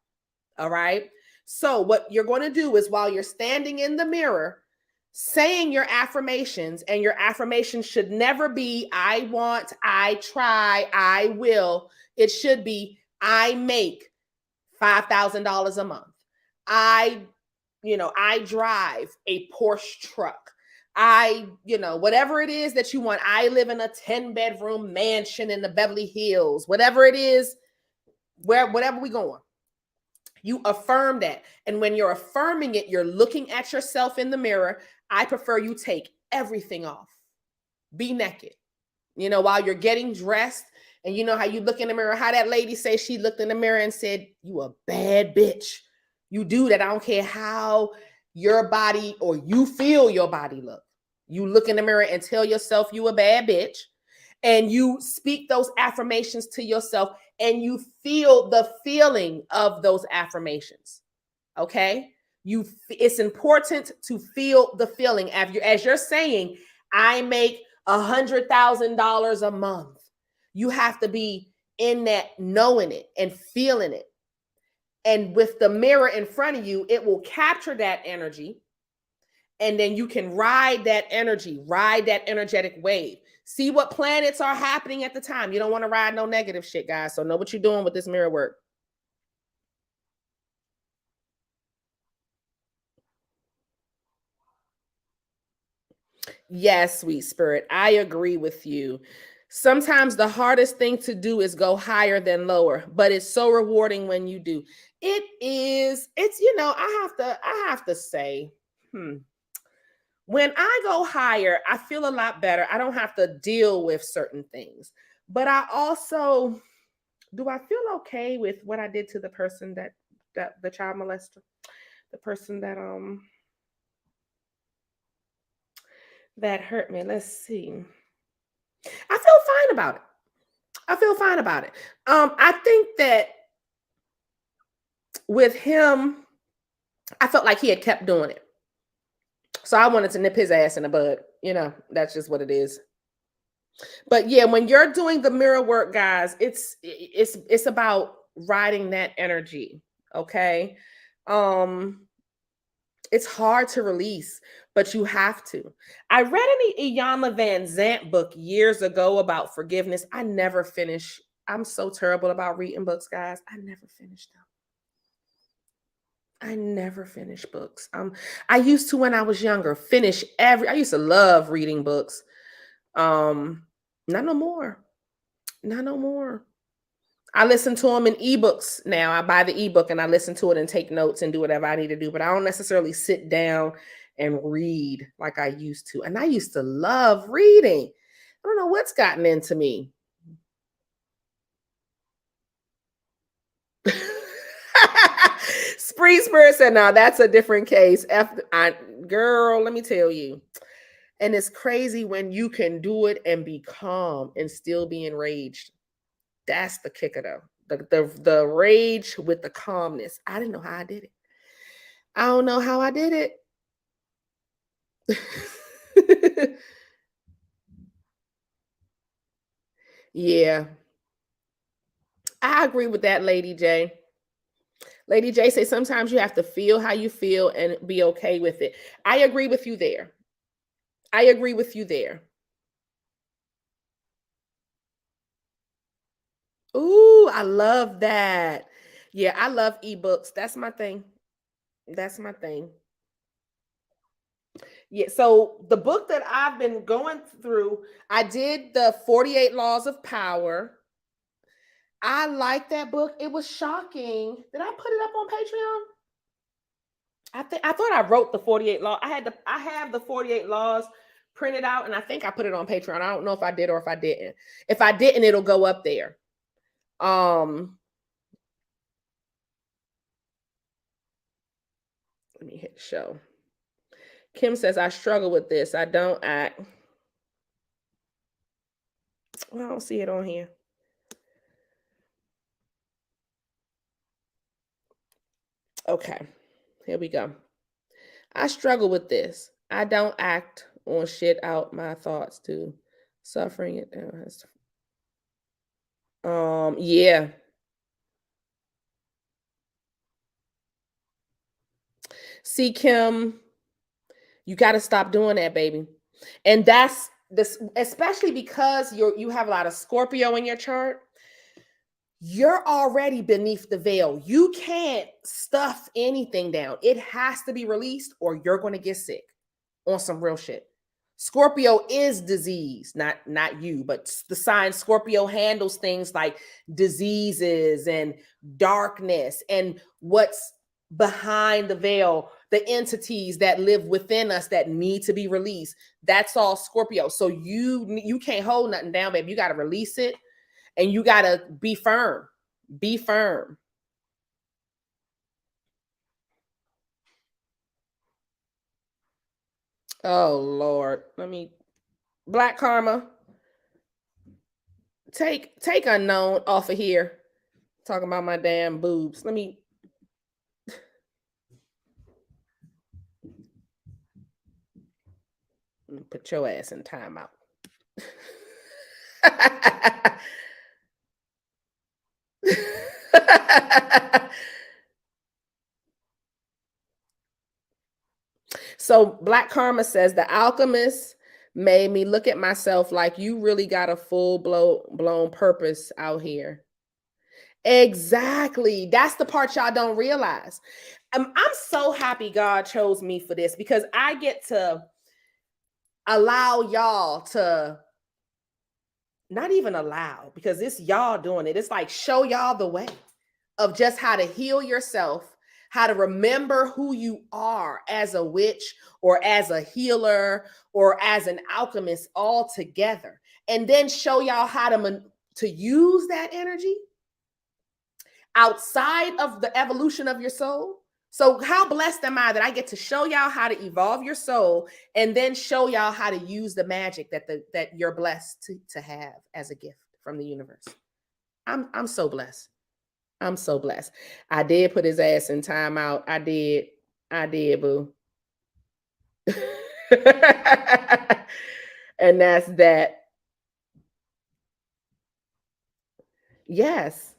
All right. So what you're going to do is, while you're standing in the mirror, saying your affirmations, and your affirmations should never be, I want, I try, I will. It should be, I make $5,000 a month. I drive a Porsche truck. Whatever it is that you want. I live in a 10-bedroom mansion in the Beverly Hills. Whatever it is, whatever we going. You affirm that. And when you're affirming it, you're looking at yourself in the mirror. I prefer you take everything off. Be naked. While you're getting dressed, and you know how you look in the mirror, how that lady say she looked in the mirror and said, you a bad bitch. You do that. I don't care how your body or you feel your body look. You look in the mirror and tell yourself you a bad bitch, and you speak those affirmations to yourself, and you feel the feeling of those affirmations. Okay? It's important to feel the feeling as you're saying, I make $100,000 a month. You have to be in that, knowing it and feeling it. And with the mirror in front of you, it will capture that energy. And then you can ride that energy, ride that energetic wave. See what planets are happening at the time. You don't want to ride no negative shit, guys. So know what you're doing with this mirror work. Yes, sweet spirit. I agree with you. Sometimes the hardest thing to do is go higher than lower, but it's so rewarding when you do. It is. It's, I have to say, when I go higher, I feel a lot better. I don't have to deal with certain things. But I also, do I feel okay with what I did to the person that the child molester, the person that That hurt me. Let's see. I feel fine about it. I feel fine about it. I think that with him, I felt like he had kept doing it. So I wanted to nip his ass in the bud. That's just what it is. But yeah, when you're doing the mirror work, guys, it's about riding that energy. Okay. Um, it's hard to release, but you have to. I read an Iyanla Van Zant book years ago about forgiveness. I never finished. I'm so terrible about reading books, guys. I never finished them. I never finish books. I used to when I was younger, I used to love reading books. Um, Not no more. Not no more. I listen to them in ebooks now. I buy the ebook and I listen to it and take notes and do whatever I need to do, but I don't necessarily sit down and read like I used to. And I used to love reading. I don't know what's gotten into me. Spree Spirit said, "No, that's a different case." Girl, let me tell you. And it's crazy when you can do it and be calm and still be enraged. That's the kicker, though. The rage with the calmness. I didn't know how I did it. I don't know how I did it. Yeah, I agree with that, Lady J. Lady J say sometimes you have to feel how you feel and be okay with it. I agree with you there. I agree with you there. Ooh, I love that. Yeah, I love ebooks. That's my thing. That's my thing. Yeah, so the book that I've been going through, I did the 48 Laws of Power. I like that book. It was shocking. Did I put it up on Patreon? I thought I wrote the 48 law. I have the 48 laws printed out, and I think I put it on Patreon. I don't know if I did or if I didn't. If I didn't, it'll go up there. Let me hit show. Kim says, I struggle with this. I don't act. Well, I don't see it on here. Okay, here we go. I struggle with this. I don't act on shit out my thoughts to suffering it down. Yeah. See, Kim, you got to stop doing that, baby. And that's this, especially because you have a lot of Scorpio in your chart. You're already beneath the veil. You can't stuff anything down. It has to be released or you're going to get sick on some real shit. Scorpio is disease, not you, but the sign Scorpio handles things like diseases and darkness and what's behind the veil, the entities that live within us that need to be released. That's all Scorpio. So you can't hold nothing down, baby. You got to release it and you got to be firm. Be firm. Oh Lord. Black Karma. Take unknown off of here. Talking about my damn boobs. Let me put your ass in timeout. So Black Karma says the alchemist made me look at myself like you really got a full blown purpose out here. Exactly. That's the part y'all don't realize. I'm so happy God chose me for this because I get to allow y'all to not even allow because it's y'all doing it. It's like show y'all the way of just how to heal yourself, how to remember who you are as a witch or as a healer or as an alchemist all together. And then show y'all how to use that energy outside of the evolution of your soul So how blessed am I that I get to show y'all how to evolve your soul and then show y'all how to use the magic that you're blessed to have as a gift from the universe. I'm so blessed. I'm so blessed. I did put his ass in timeout. I did. I did, boo. And that's that. Yes.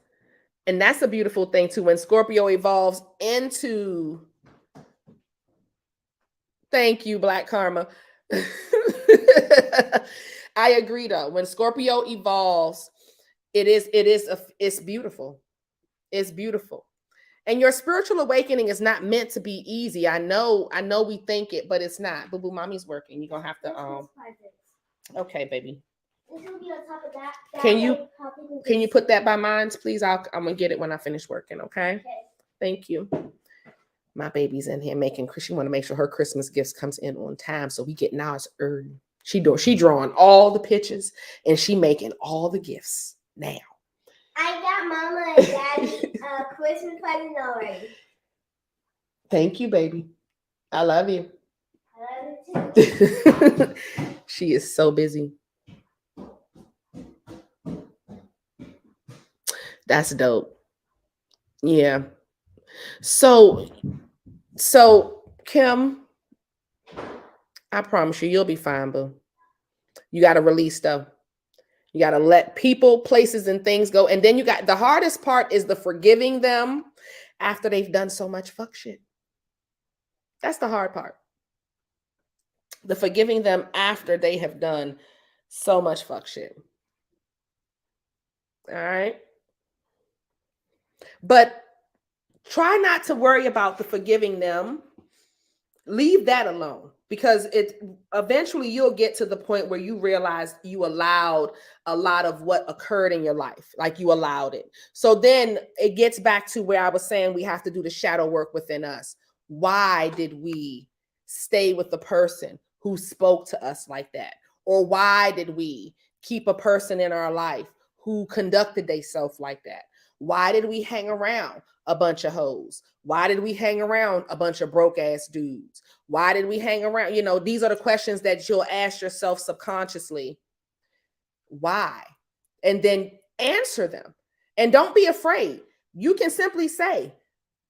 And that's a beautiful thing too. When Scorpio evolves into, thank you, Black Karma. I agree though. When Scorpio evolves, it's beautiful. It's beautiful. And your spiritual awakening is not meant to be easy. I know we think it, but it's not. Boo boo, mommy's working. You're gonna have to okay, baby. It's gonna be on top of that. Can you put that by mine, please? I'm gonna get it when I finish working, okay? Thank you. My baby's in here making, she want to make sure her Christmas gifts comes in on time, so we getting ours early. She drawing all the pictures and she making all the gifts now. I got Mama and Daddy a Christmas present already. Thank you, baby. I love you. I love you too. She is so busy. That's dope. Yeah. So Kim, I promise you'll be fine, boo. You got to release stuff. You got to let people, places, and things go. And then you got, the hardest part is the forgiving them after they've done so much fuck shit. That's the hard part. The forgiving them after they have done so much fuck shit. All right. But try not to worry about the forgiving them. Leave that alone, because it eventually you'll get to the point where you realize you allowed a lot of what occurred in your life, like you allowed it. So then it gets back to where I was saying we have to do the shadow work within us. Why did we stay with the person who spoke to us like that? Or why did we keep a person in our life who conducted themselves like that? Why did we hang around a bunch of hoes? Why did we hang around a bunch of broke ass dudes? Why did we hang around? You know, these are the questions that you'll ask yourself subconsciously. Why? And then answer them. And don't be afraid. You can simply say,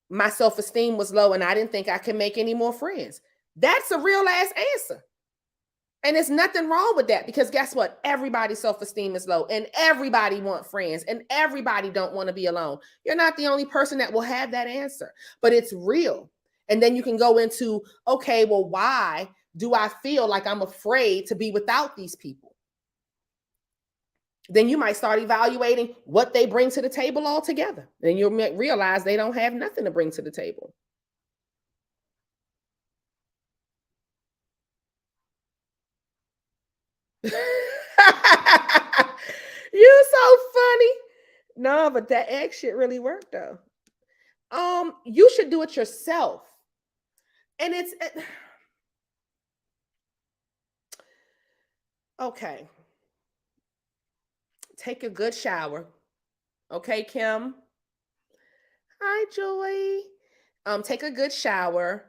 my self-esteem was low and I didn't think I could make any more friends. That's a real ass answer. And there's nothing wrong with that, because guess what? Everybody's self-esteem is low and everybody wants friends and everybody don't want to be alone. You're not the only person that will have that answer, but it's real. And then you can go into, okay, well, why do I feel like I'm afraid to be without these people? Then you might start evaluating what they bring to the table altogether. And you'll realize they don't have nothing to bring to the table. You're so funny. No, but that egg shit really worked though. You should do it yourself. And it's okay. Take a good shower. Okay, Kim. Hi, Joy. Take a good shower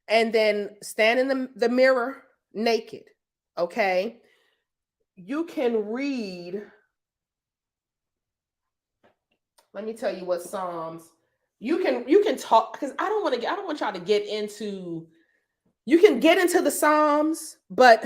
and then stand in the mirror naked. Okay. You can read. Let me tell you what Psalms. You can talk, because I don't want y'all to get into, you can get into the Psalms, but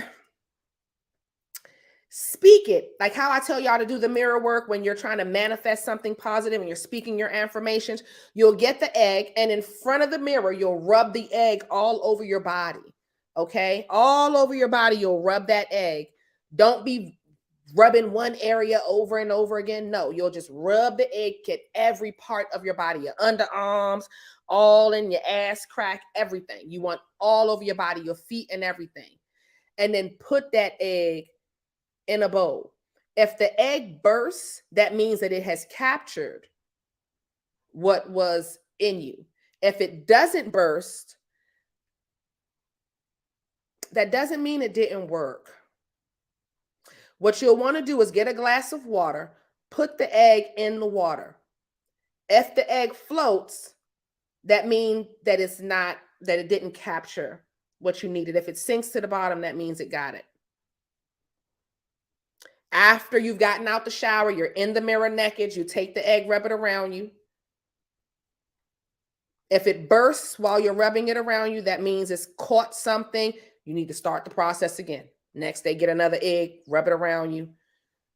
speak it like how I tell y'all to do the mirror work. When you're trying to manifest something positive and you're speaking your affirmations, you'll get the egg, and in front of the mirror, you'll rub the egg all over your body. Okay, all over your body, you'll rub that egg. Don't be rubbing one area over and over again. No, you'll just rub the egg, get every part of your body, your underarms, all in your ass crack, everything. You want all over your body, your feet and everything. And then put that egg in a bowl. If the egg bursts, that means that it has captured what was in you. If it doesn't burst, that doesn't mean it didn't work. What you'll want to do is get a glass of water, put the egg in the water. If the egg floats, that means that it's not, that it didn't capture what you needed. If it sinks to the bottom, that means it got it. After you've gotten out the shower, you're in the mirror naked, you take the egg, rub it around you. If it bursts while you're rubbing it around you, that means it's caught something. You need to start the process again. Next day, get another egg, rub it around you.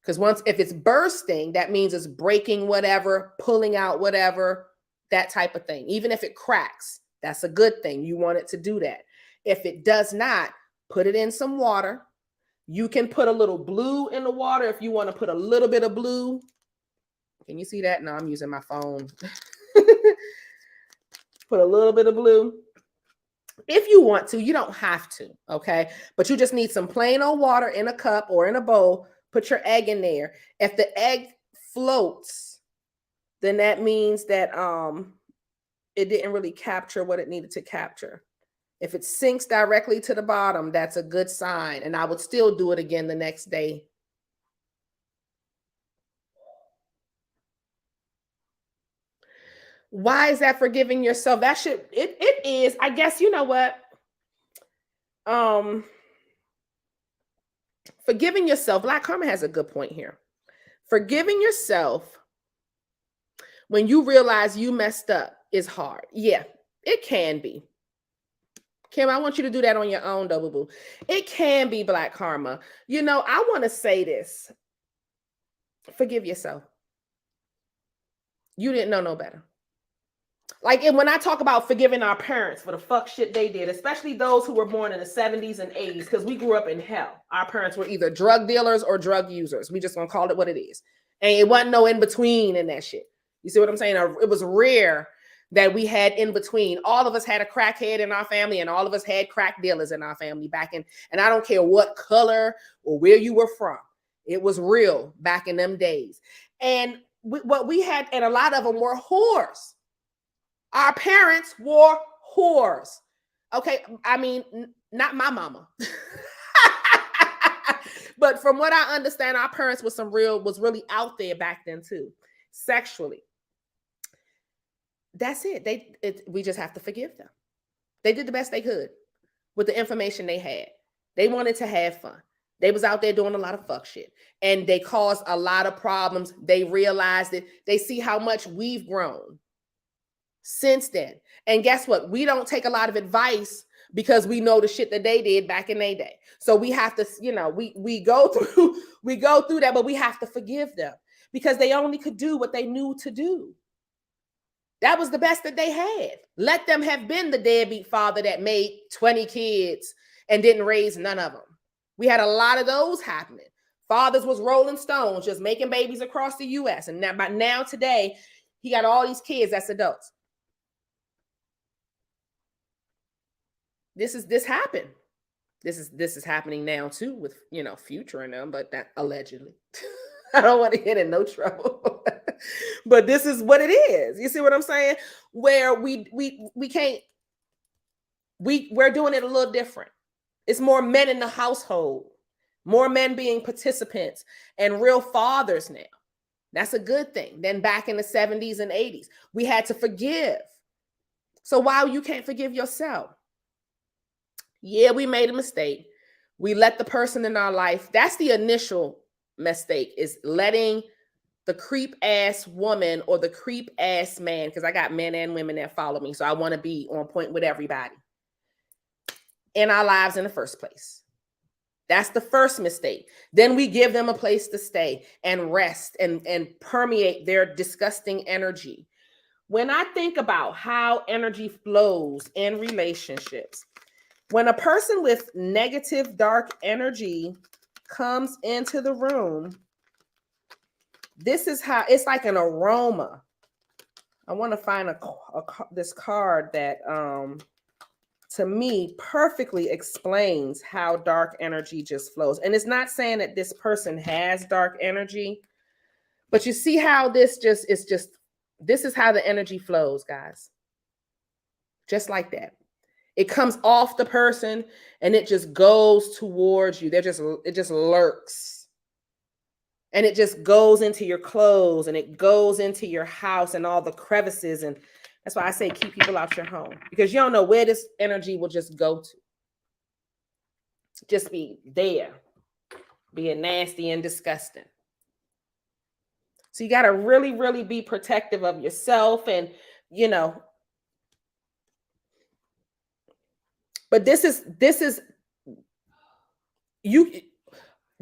Because if it's bursting, that means it's breaking whatever, pulling out whatever, that type of thing. Even if it cracks, that's a good thing. You want it to do that. If it does not, put it in some water. You can put a little blue in the water if you want to put a little bit of blue. Can you see that? No, I'm using my phone. Put a little bit of blue. If you want to, you don't have to, okay? But you just need some plain old water in a cup or in a bowl. Put your egg in there. If the egg floats, then that means that it didn't really capture what it needed to capture. If it sinks directly to the bottom, that's a good sign. And I would still do it again the next day. Why is that forgiving yourself? That should, it is, I guess, you know what? Forgiving yourself, Black Karma has a good point here. Forgiving yourself when you realize you messed up is hard. Yeah, it can be. Kim, I want you to do that on your own, though, boo-boo. It can be, Black Karma. You know, I want to say this. Forgive yourself. You didn't know no better. Like, when I talk about forgiving our parents for the fuck shit they did, especially those who were born in the 70s and 80s, because we grew up in hell. Our parents were either drug dealers or drug users. We just gonna call it what it is. And it wasn't no in between in that shit. You see what I'm saying? It was rare that we had in between. All of us had a crackhead in our family, and all of us had crack dealers in our family back in, and I don't care what color or where you were from. It was real back in them days. And what we had, and a lot of them were whores. Our parents were whores. Okay, I mean, not my mama. But from what I understand, our parents was really out there back then too, sexually. That's it. We just have to forgive them. They did the best they could with the information they had. They wanted to have fun. They was out there doing a lot of fuck shit, and they caused a lot of problems. They realized it. They see how much we've grown since then. And guess what? We don't take a lot of advice because we know the shit that they did back in their day. So we have to, you know, we go through that, but we have to forgive them because they only could do what they knew to do. That was the best that they had. Let them have been the deadbeat father that made 20 kids and didn't raise none of them. We had a lot of those happening. Fathers was Rolling Stones, just making babies across the U.S. And now today, he got all these kids that's adults. This happened. This is happening now too with, you know, Future and them, but that allegedly. I don't want to get in no trouble. But this is what it is. You see what I'm saying? Where we can't, we're doing it a little different. It's more men in the household, more men being participants and real fathers now. That's a good thing. Then back in the 70s and 80s, we had to forgive. So why you can't forgive yourself? Yeah, we made a mistake. We let the person in our life. That's the initial mistake, is letting the creep ass woman or the creep ass man, because I got men and women that follow me. So I want to be on point with everybody in our lives in the first place. That's the first mistake. Then we give them a place to stay and rest and permeate their disgusting energy. When I think about how energy flows in relationships, when a person with negative, dark energy comes into the room, this is how it's like an aroma. I want to find this card that to me perfectly explains how dark energy just flows. And it's not saying that this person has dark energy, but you see how this is how the energy flows, guys. Just like that. It comes off the person and it just goes towards you. It just lurks. And it just goes into your clothes and it goes into your house and all the crevices and That's why I say keep people out your home, because you don't know where this energy will just go to. Just be there, being nasty and disgusting. So you got to really, really be protective of yourself, and you know. But this is you.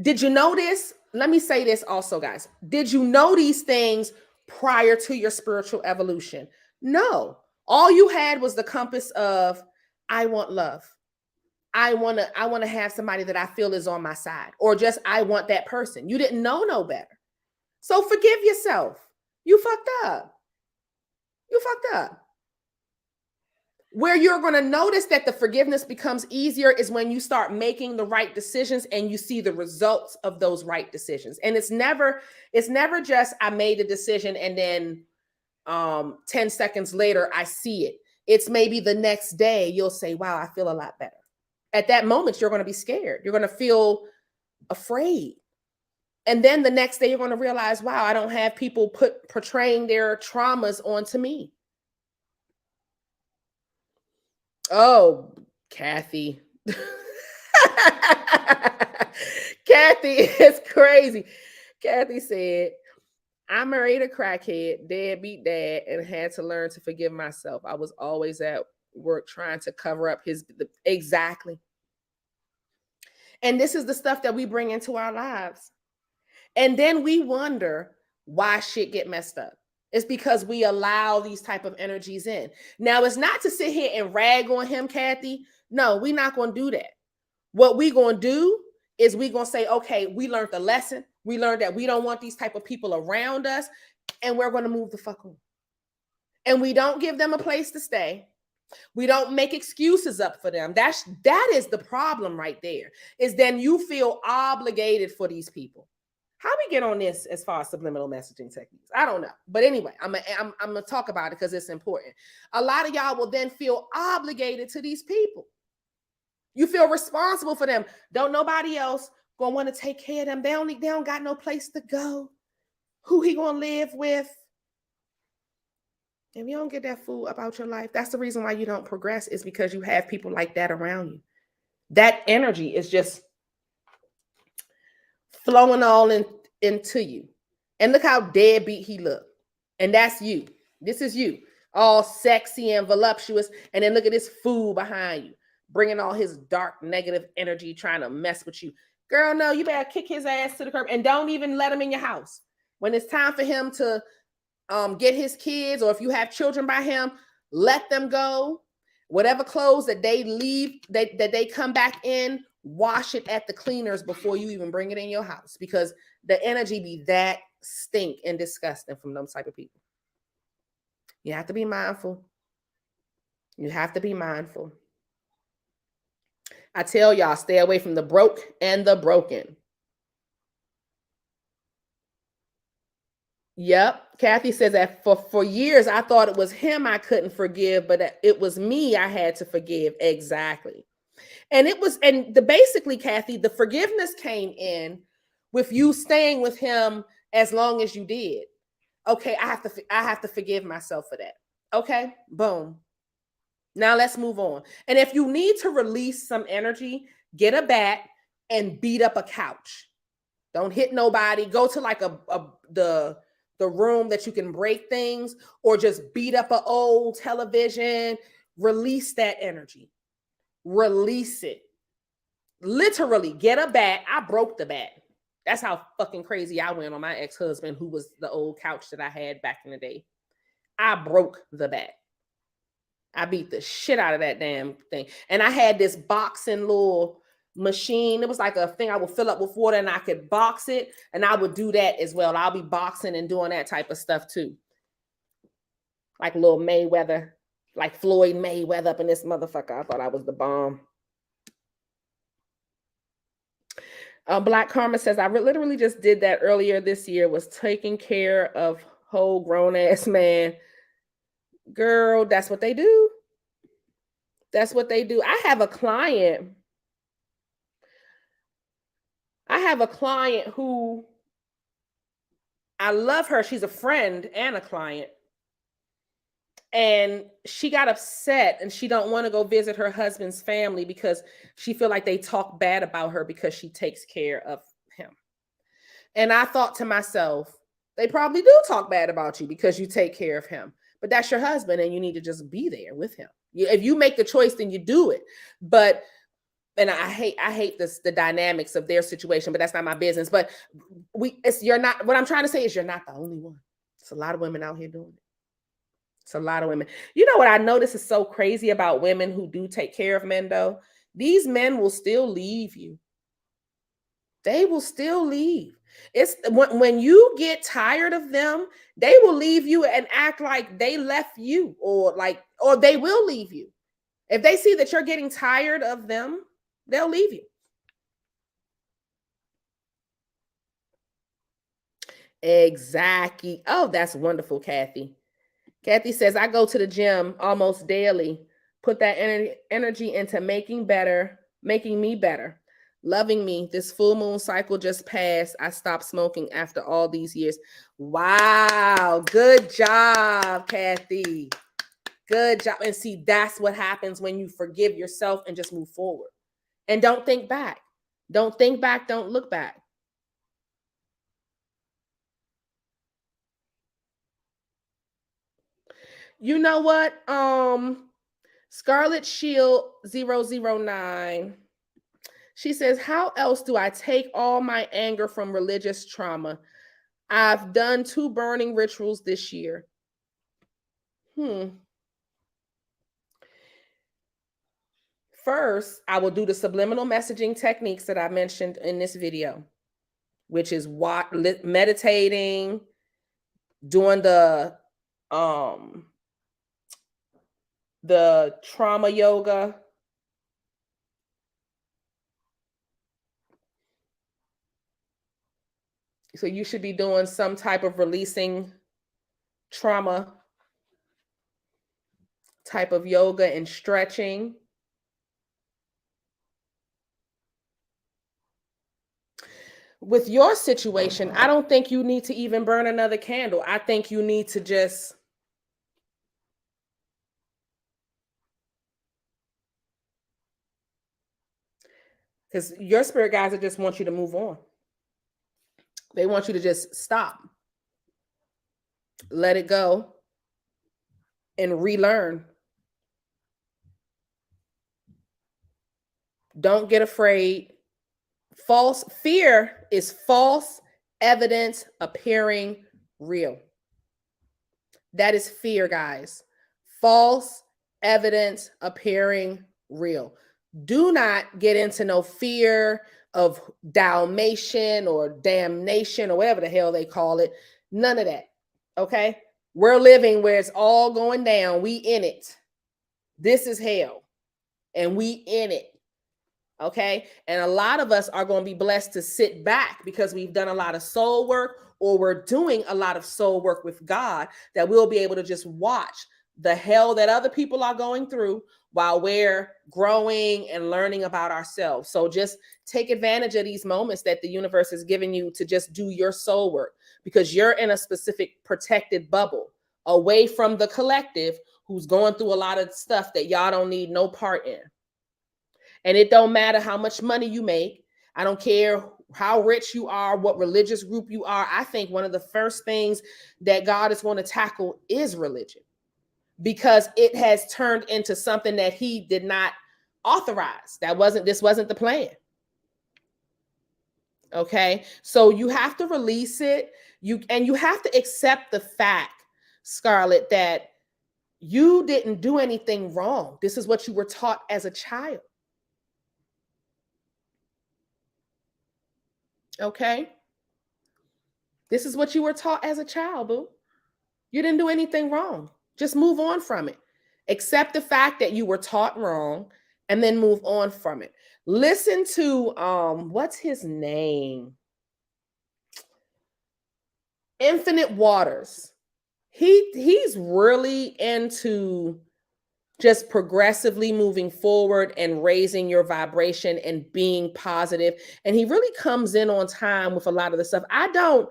Did you know this? Let me say this also, guys. Did you know these things prior to your spiritual evolution? No. All you had was the compass of, I want love. I want to have somebody that I feel is on my side, or just I want that person. You didn't know no better. So forgive yourself. You fucked up. You fucked up. Where you're going to notice that the forgiveness becomes easier is when you start making the right decisions and you see the results of those right decisions. And it's never just I made a decision and then 10 seconds later I see it. It's maybe the next day you'll say, wow, I feel a lot better. At that moment, you're going to be scared. You're going to feel afraid. And then the next day you're going to realize, wow, I don't have people portraying their traumas onto me. Oh, Kathy. Kathy is crazy. Kathy said, I married a crackhead, deadbeat dad, and had to learn to forgive myself. I was always at work trying to cover up exactly. And this is the stuff that we bring into our lives. And then we wonder why shit get messed up. It's because we allow these type of energies in. Now, it's not to sit here and rag on him, Kathy. No, we're not going to do that. What we're going to do is we're going to say, okay, we learned the lesson. We learned that we don't want these type of people around us, and we're going to move the fuck on. And we don't give them a place to stay. We don't make excuses up for them. That is the problem right there, is then you feel obligated for these people. How we get on this as far as subliminal messaging techniques? I don't know. But anyway, I'm going to talk about it because it's important. A lot of y'all will then feel obligated to these people. You feel responsible for them. Don't nobody else going to want to take care of them. They don't got no place to go. Who he going to live with? If you don't get that fool about your life, that's the reason why you don't progress, is because you have people like that around you. That energy is just flowing all into you. And look how deadbeat he looked. And that's you. This is you. All sexy and voluptuous. And then look at this fool behind you, bringing all his dark, negative energy, trying to mess with you. Girl, no, you better kick his ass to the curb and don't even let him in your house. When it's time for him to get his kids, or if you have children by him, let them go. Whatever clothes that they leave, that they come back in, wash it at the cleaners before you even bring it in your house, because the energy be that stink and disgusting from those type of people. You have to be mindful. You have to be mindful. I tell y'all, stay away from the broke and the broken. Yep. Kathy says that for years, I thought it was him I couldn't forgive, but it was me I had to forgive. Exactly. And basically, Kathy, the forgiveness came in with you staying with him as long as you did. Okay, I have to forgive myself for that. Okay, boom. Now let's move on. And if you need to release some energy, get a bat and beat up a couch. Don't hit nobody. Go to like the room that you can break things, or just beat up an old television. Release that energy. Release it. Literally, get a bat. I broke the bat. That's how fucking crazy I went on my ex-husband, who was the old couch that I had back in the day. I broke the bat. I beat the shit out of that damn thing. And I had this boxing little machine. It was like a thing I would fill up with water and I could box it. And I would do that as well. I'll be boxing and doing that type of stuff too. Like little Mayweather, like Floyd Mayweather up in this motherfucker. I thought I was the bomb. Black Karma says, I literally just did that earlier this year, was taking care of whole grown ass man. Girl, that's what they do. That's what they do. I have a client who, I love her. She's a friend and a client. and she got upset and she don't want to go visit her husband's family because she feel like they talk bad about her because she takes care of him. And I thought to myself, they probably do talk bad about you because you take care of him, but that's your husband and you need to just be there with him. If you make the choice, then you do it. But and I hate this, the dynamics of their situation, but that's not my business. But you're not, what I'm trying to say is you're not the only one. It's a lot of women out here doing it. It's a lot of women. You know what I notice is so crazy about women who do take care of men though? These men will still leave you. They will still leave. It's when you get tired of them, they will leave you and act like they left you, or they will leave you. If they see that you're getting tired of them, they'll leave you. Exactly. Oh, that's wonderful, Kathy. Kathy says, I go to the gym almost daily, put that energy into making me better, loving me. This full moon cycle just passed. I stopped smoking after all these years. Wow. Good job, Kathy. Good job. And see, that's what happens when you forgive yourself and just move forward. And don't think back. Don't think back. Don't look back. You know what? Scarlet Shield 009. She says, how else do I take all my anger from religious trauma? I've done 2 burning rituals this year. First, I will do the subliminal messaging techniques that I mentioned in this video, which is meditating, doing the trauma yoga. So you should be doing some type of releasing trauma type of yoga and stretching. With your situation, I don't think you need to even burn another candle. I think you need to just because your spirit guides just want you to move on. They want you to just stop, let it go, and relearn. Don't get afraid. False fear is false evidence appearing real. That is fear, guys. False evidence appearing real. Do not get into no fear of Dalmatian or damnation or whatever the hell they call it. None of that. Okay? We're living where it's all going down. We in it. This is hell. And we in it. Okay? And a lot of us are going to be blessed to sit back because we've done a lot of soul work, or we're doing a lot of soul work with God, that we'll be able to just watch the hell that other people are going through while we're growing and learning about ourselves. So just take advantage of these moments that the universe has given you to just do your soul work, because you're in a specific protected bubble away from the collective who's going through a lot of stuff that y'all don't need no part in. And it don't matter how much money you make. I don't care how rich you are, what religious group you are. I think one of the first things that God is going to tackle is religion, because it has turned into something that he did not authorize. This wasn't the plan. Okay. So you have to release it. You have to accept the fact, Scarlett, that you didn't do anything wrong. This is what you were taught as a child. Okay. This is what you were taught as a child, boo. You didn't do anything wrong. Just move on from it. Accept the fact that you were taught wrong and then move on from it. Listen to what's his name? Infinite Waters. He's really into just progressively moving forward and raising your vibration and being positive. And he really comes in on time with a lot of the stuff. I don't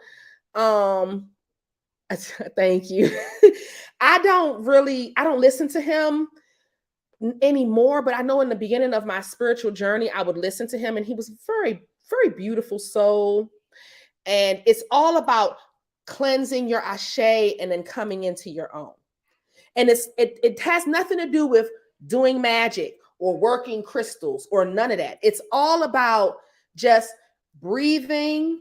thank you. I don't listen to him anymore, but I know in the beginning of my spiritual journey, I would listen to him, and he was very, very beautiful soul. And it's all about cleansing your ashe and then coming into your own. And it has nothing to do with doing magic or working crystals or none of that. It's all about just breathing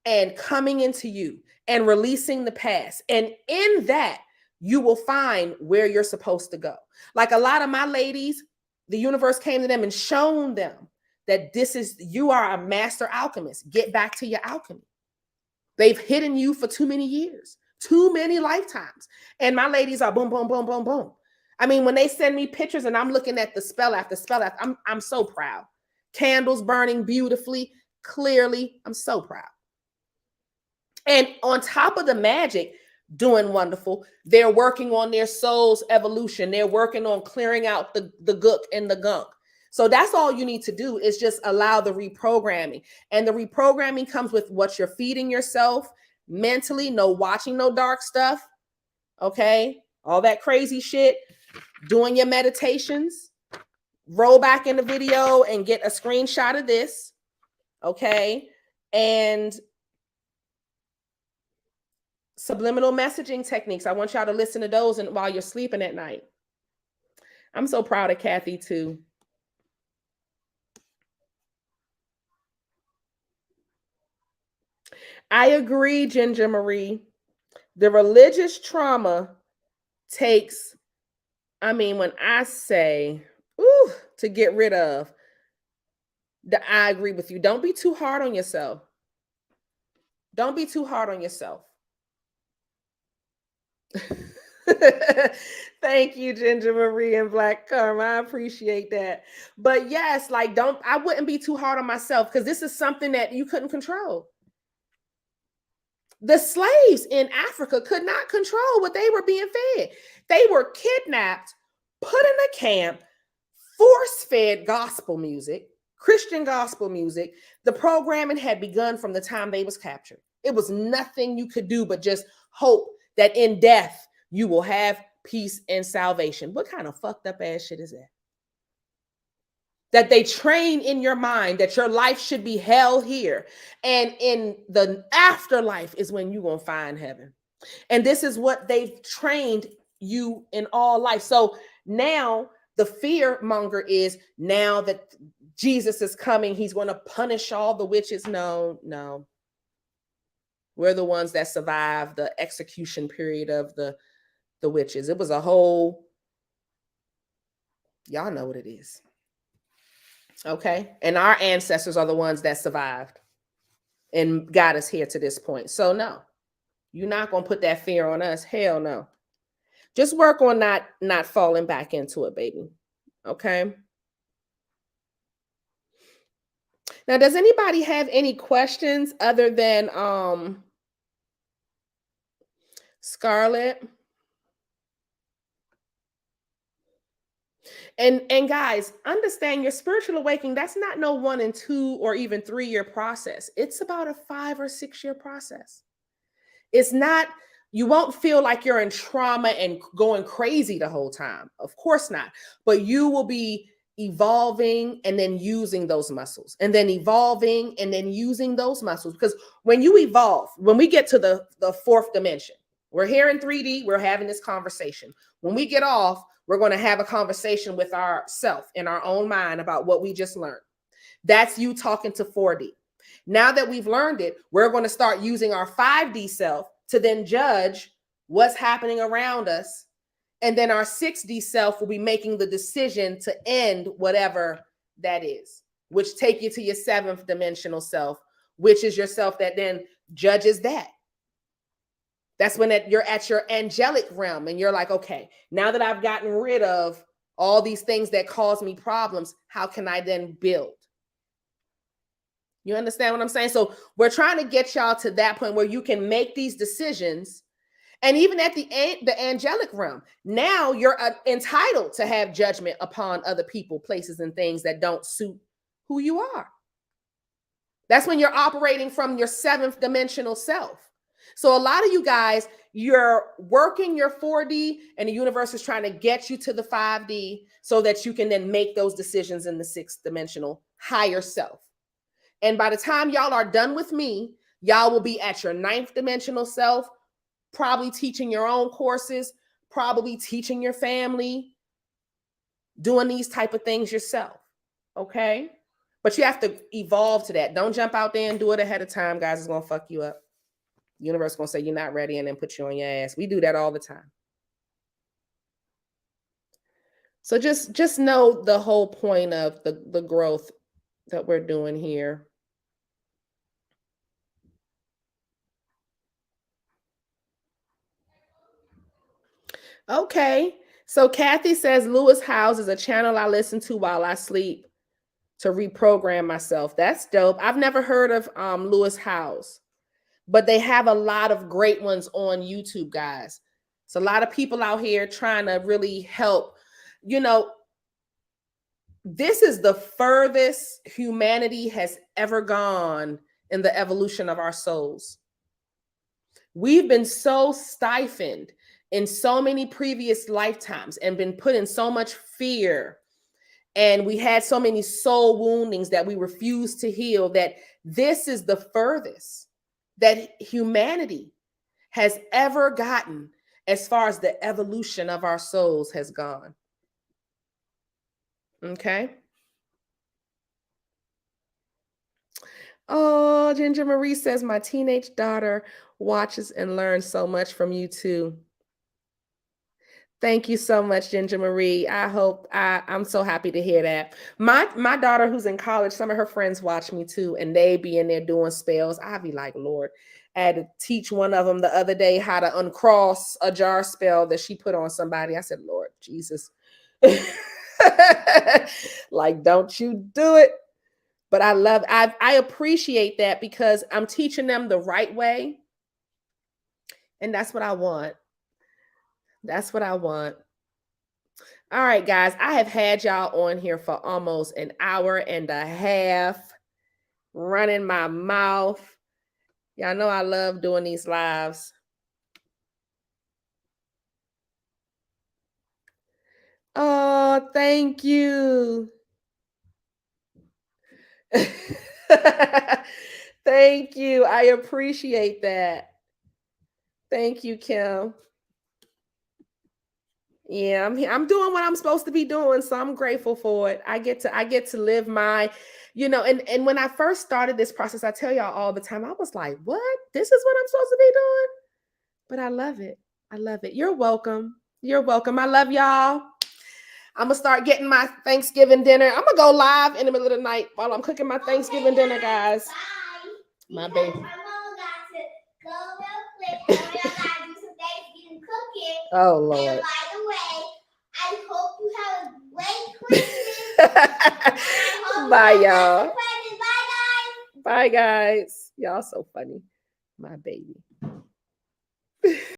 and coming into you and releasing the past. And in that, you will find where you're supposed to go. Like a lot of my ladies, the universe came to them and shown them that you are a master alchemist. Get back to your alchemy. They've hidden you for too many years, too many lifetimes. And my ladies are boom, boom, boom, boom, boom. I mean, when they send me pictures and I'm looking at the spell after spell after, I'm so proud. Candles burning beautifully, clearly. I'm so proud. And on top of the magic, doing wonderful, they're working on their soul's evolution. They're working on clearing out the gook and the gunk. So that's all you need to do is just allow the reprogramming. And the reprogramming comes with what you're feeding yourself mentally, no watching no dark stuff, okay? All that crazy shit, doing your meditations, roll back in the video and get a screenshot of this, okay? And subliminal messaging techniques. I want y'all to listen to those and while you're sleeping at night. I'm so proud of Kathy too. I agree, Ginger Marie. The religious trauma takes, I mean, when I say, to get rid of, I agree with you. Don't be too hard on yourself. Don't be too hard on yourself. Thank you, Ginger Marie and Black Karma. I appreciate that. But yes, like I wouldn't be too hard on myself because this is something that you couldn't control. The slaves in Africa could not control what they were being fed. They were kidnapped, put in a camp, force-fed gospel music, Christian gospel music. The programming had begun from the time they was captured. It was nothing you could do but just hope that in death you will have peace and salvation. What kind of fucked up ass shit is that? That they train in your mind that your life should be hell here. And in the afterlife is when you're going to find heaven. And this is what they've trained you in all life. So now the fear monger is now that Jesus is coming, he's going to punish all the witches. No. We're the ones that survived the execution period of the witches. It was a whole, y'all know what it is. Okay. And our ancestors are the ones that survived and got us here to this point. So no, you're not going to put that fear on us. Hell no. Just work on not falling back into it, baby. Okay. Now, does anybody have any questions other than Scarlett? And guys, understand your spiritual awakening, that's not no 1 and 2 or even 3-year process. It's about a 5 or 6-year process. It's not, you won't feel like you're in trauma and going crazy the whole time. Of course not. But you will be evolving and then using those muscles and then evolving and then using those muscles. Because when you evolve, when we get to the 4th dimension, we're here in 3D, we're having this conversation. When we get off, we're going to have a conversation with ourself in our own mind about what we just learned. That's you talking to 4D. Now that we've learned it, we're going to start using our 5D self to then judge what's happening around us. And then our 6D self will be making the decision to end whatever that is, which take you to your 7th dimensional self, which is yourself that then judges that. That's when you're at your angelic realm and you're like, okay, now that I've gotten rid of all these things that cause me problems, how can I then build? You understand what I'm saying? So we're trying to get y'all to that point where you can make these decisions. And even at the angelic realm, now you're entitled to have judgment upon other people, places, and things that don't suit who you are. That's when you're operating from your 7th dimensional self. So a lot of you guys, you're working your 4D and the universe is trying to get you to the 5D so that you can then make those decisions in the 6th dimensional higher self. And by the time y'all are done with me, y'all will be at your 9th dimensional self, probably teaching your own courses, probably teaching your family, doing these type of things yourself. Okay? But you have to evolve to that. Don't jump out there and do it ahead of time, guys. It's going to fuck you up. The universe is going to say you're not ready and then put you on your ass. We do that all the time. So just know the whole point of the growth that we're doing here. Okay. So Kathy says Lewis Howes is a channel I listen to while I sleep to reprogram myself. That's dope. I've never heard of Lewis Howes, but they have a lot of great ones on YouTube, guys. It's a lot of people out here trying to really help. You know, this is the furthest humanity has ever gone in the evolution of our souls. We've been so stifled in so many previous lifetimes and been put in so much fear. And we had so many soul woundings that we refuse to heal, that this is the furthest that humanity has ever gotten as far as the evolution of our souls has gone. Okay. Oh, Ginger Marie says, my teenage daughter watches and learns so much from you too. Thank you so much, Ginger Marie. I'm so happy to hear that. My daughter who's in college, some of her friends watch me too, and they be in there doing spells. I'd be like, Lord, I had to teach one of them the other day how to uncross a jar spell that she put on somebody. I said, Lord Jesus, like, don't you do it. But I appreciate that because I'm teaching them the right way. And that's what I want. That's what I want. All right, guys, I have had y'all on here for almost an hour and a half, running my mouth. Y'all know I love doing these lives. Oh, thank you. Thank you. I appreciate that. Thank you, Kim. Yeah, I'm doing what I'm supposed to be doing, so I'm grateful for it. I get to live my, and when I first started this process, I tell y'all all the time, I was like, what? This is what I'm supposed to be doing? But I love it. I love it. You're welcome. You're welcome. I love y'all. I'm gonna start getting my Thanksgiving dinner. I'm gonna go live in the middle of the night while I'm cooking my Thanksgiving dinner, guys. Bye. My baby. My mom got to go real quick and we all gotta do some Thanksgiving cooking. Oh Lord. And by the way, I hope you have a great Christmas. Bye, y'all. Bye, guys. Bye, guys. Y'all so funny. My baby.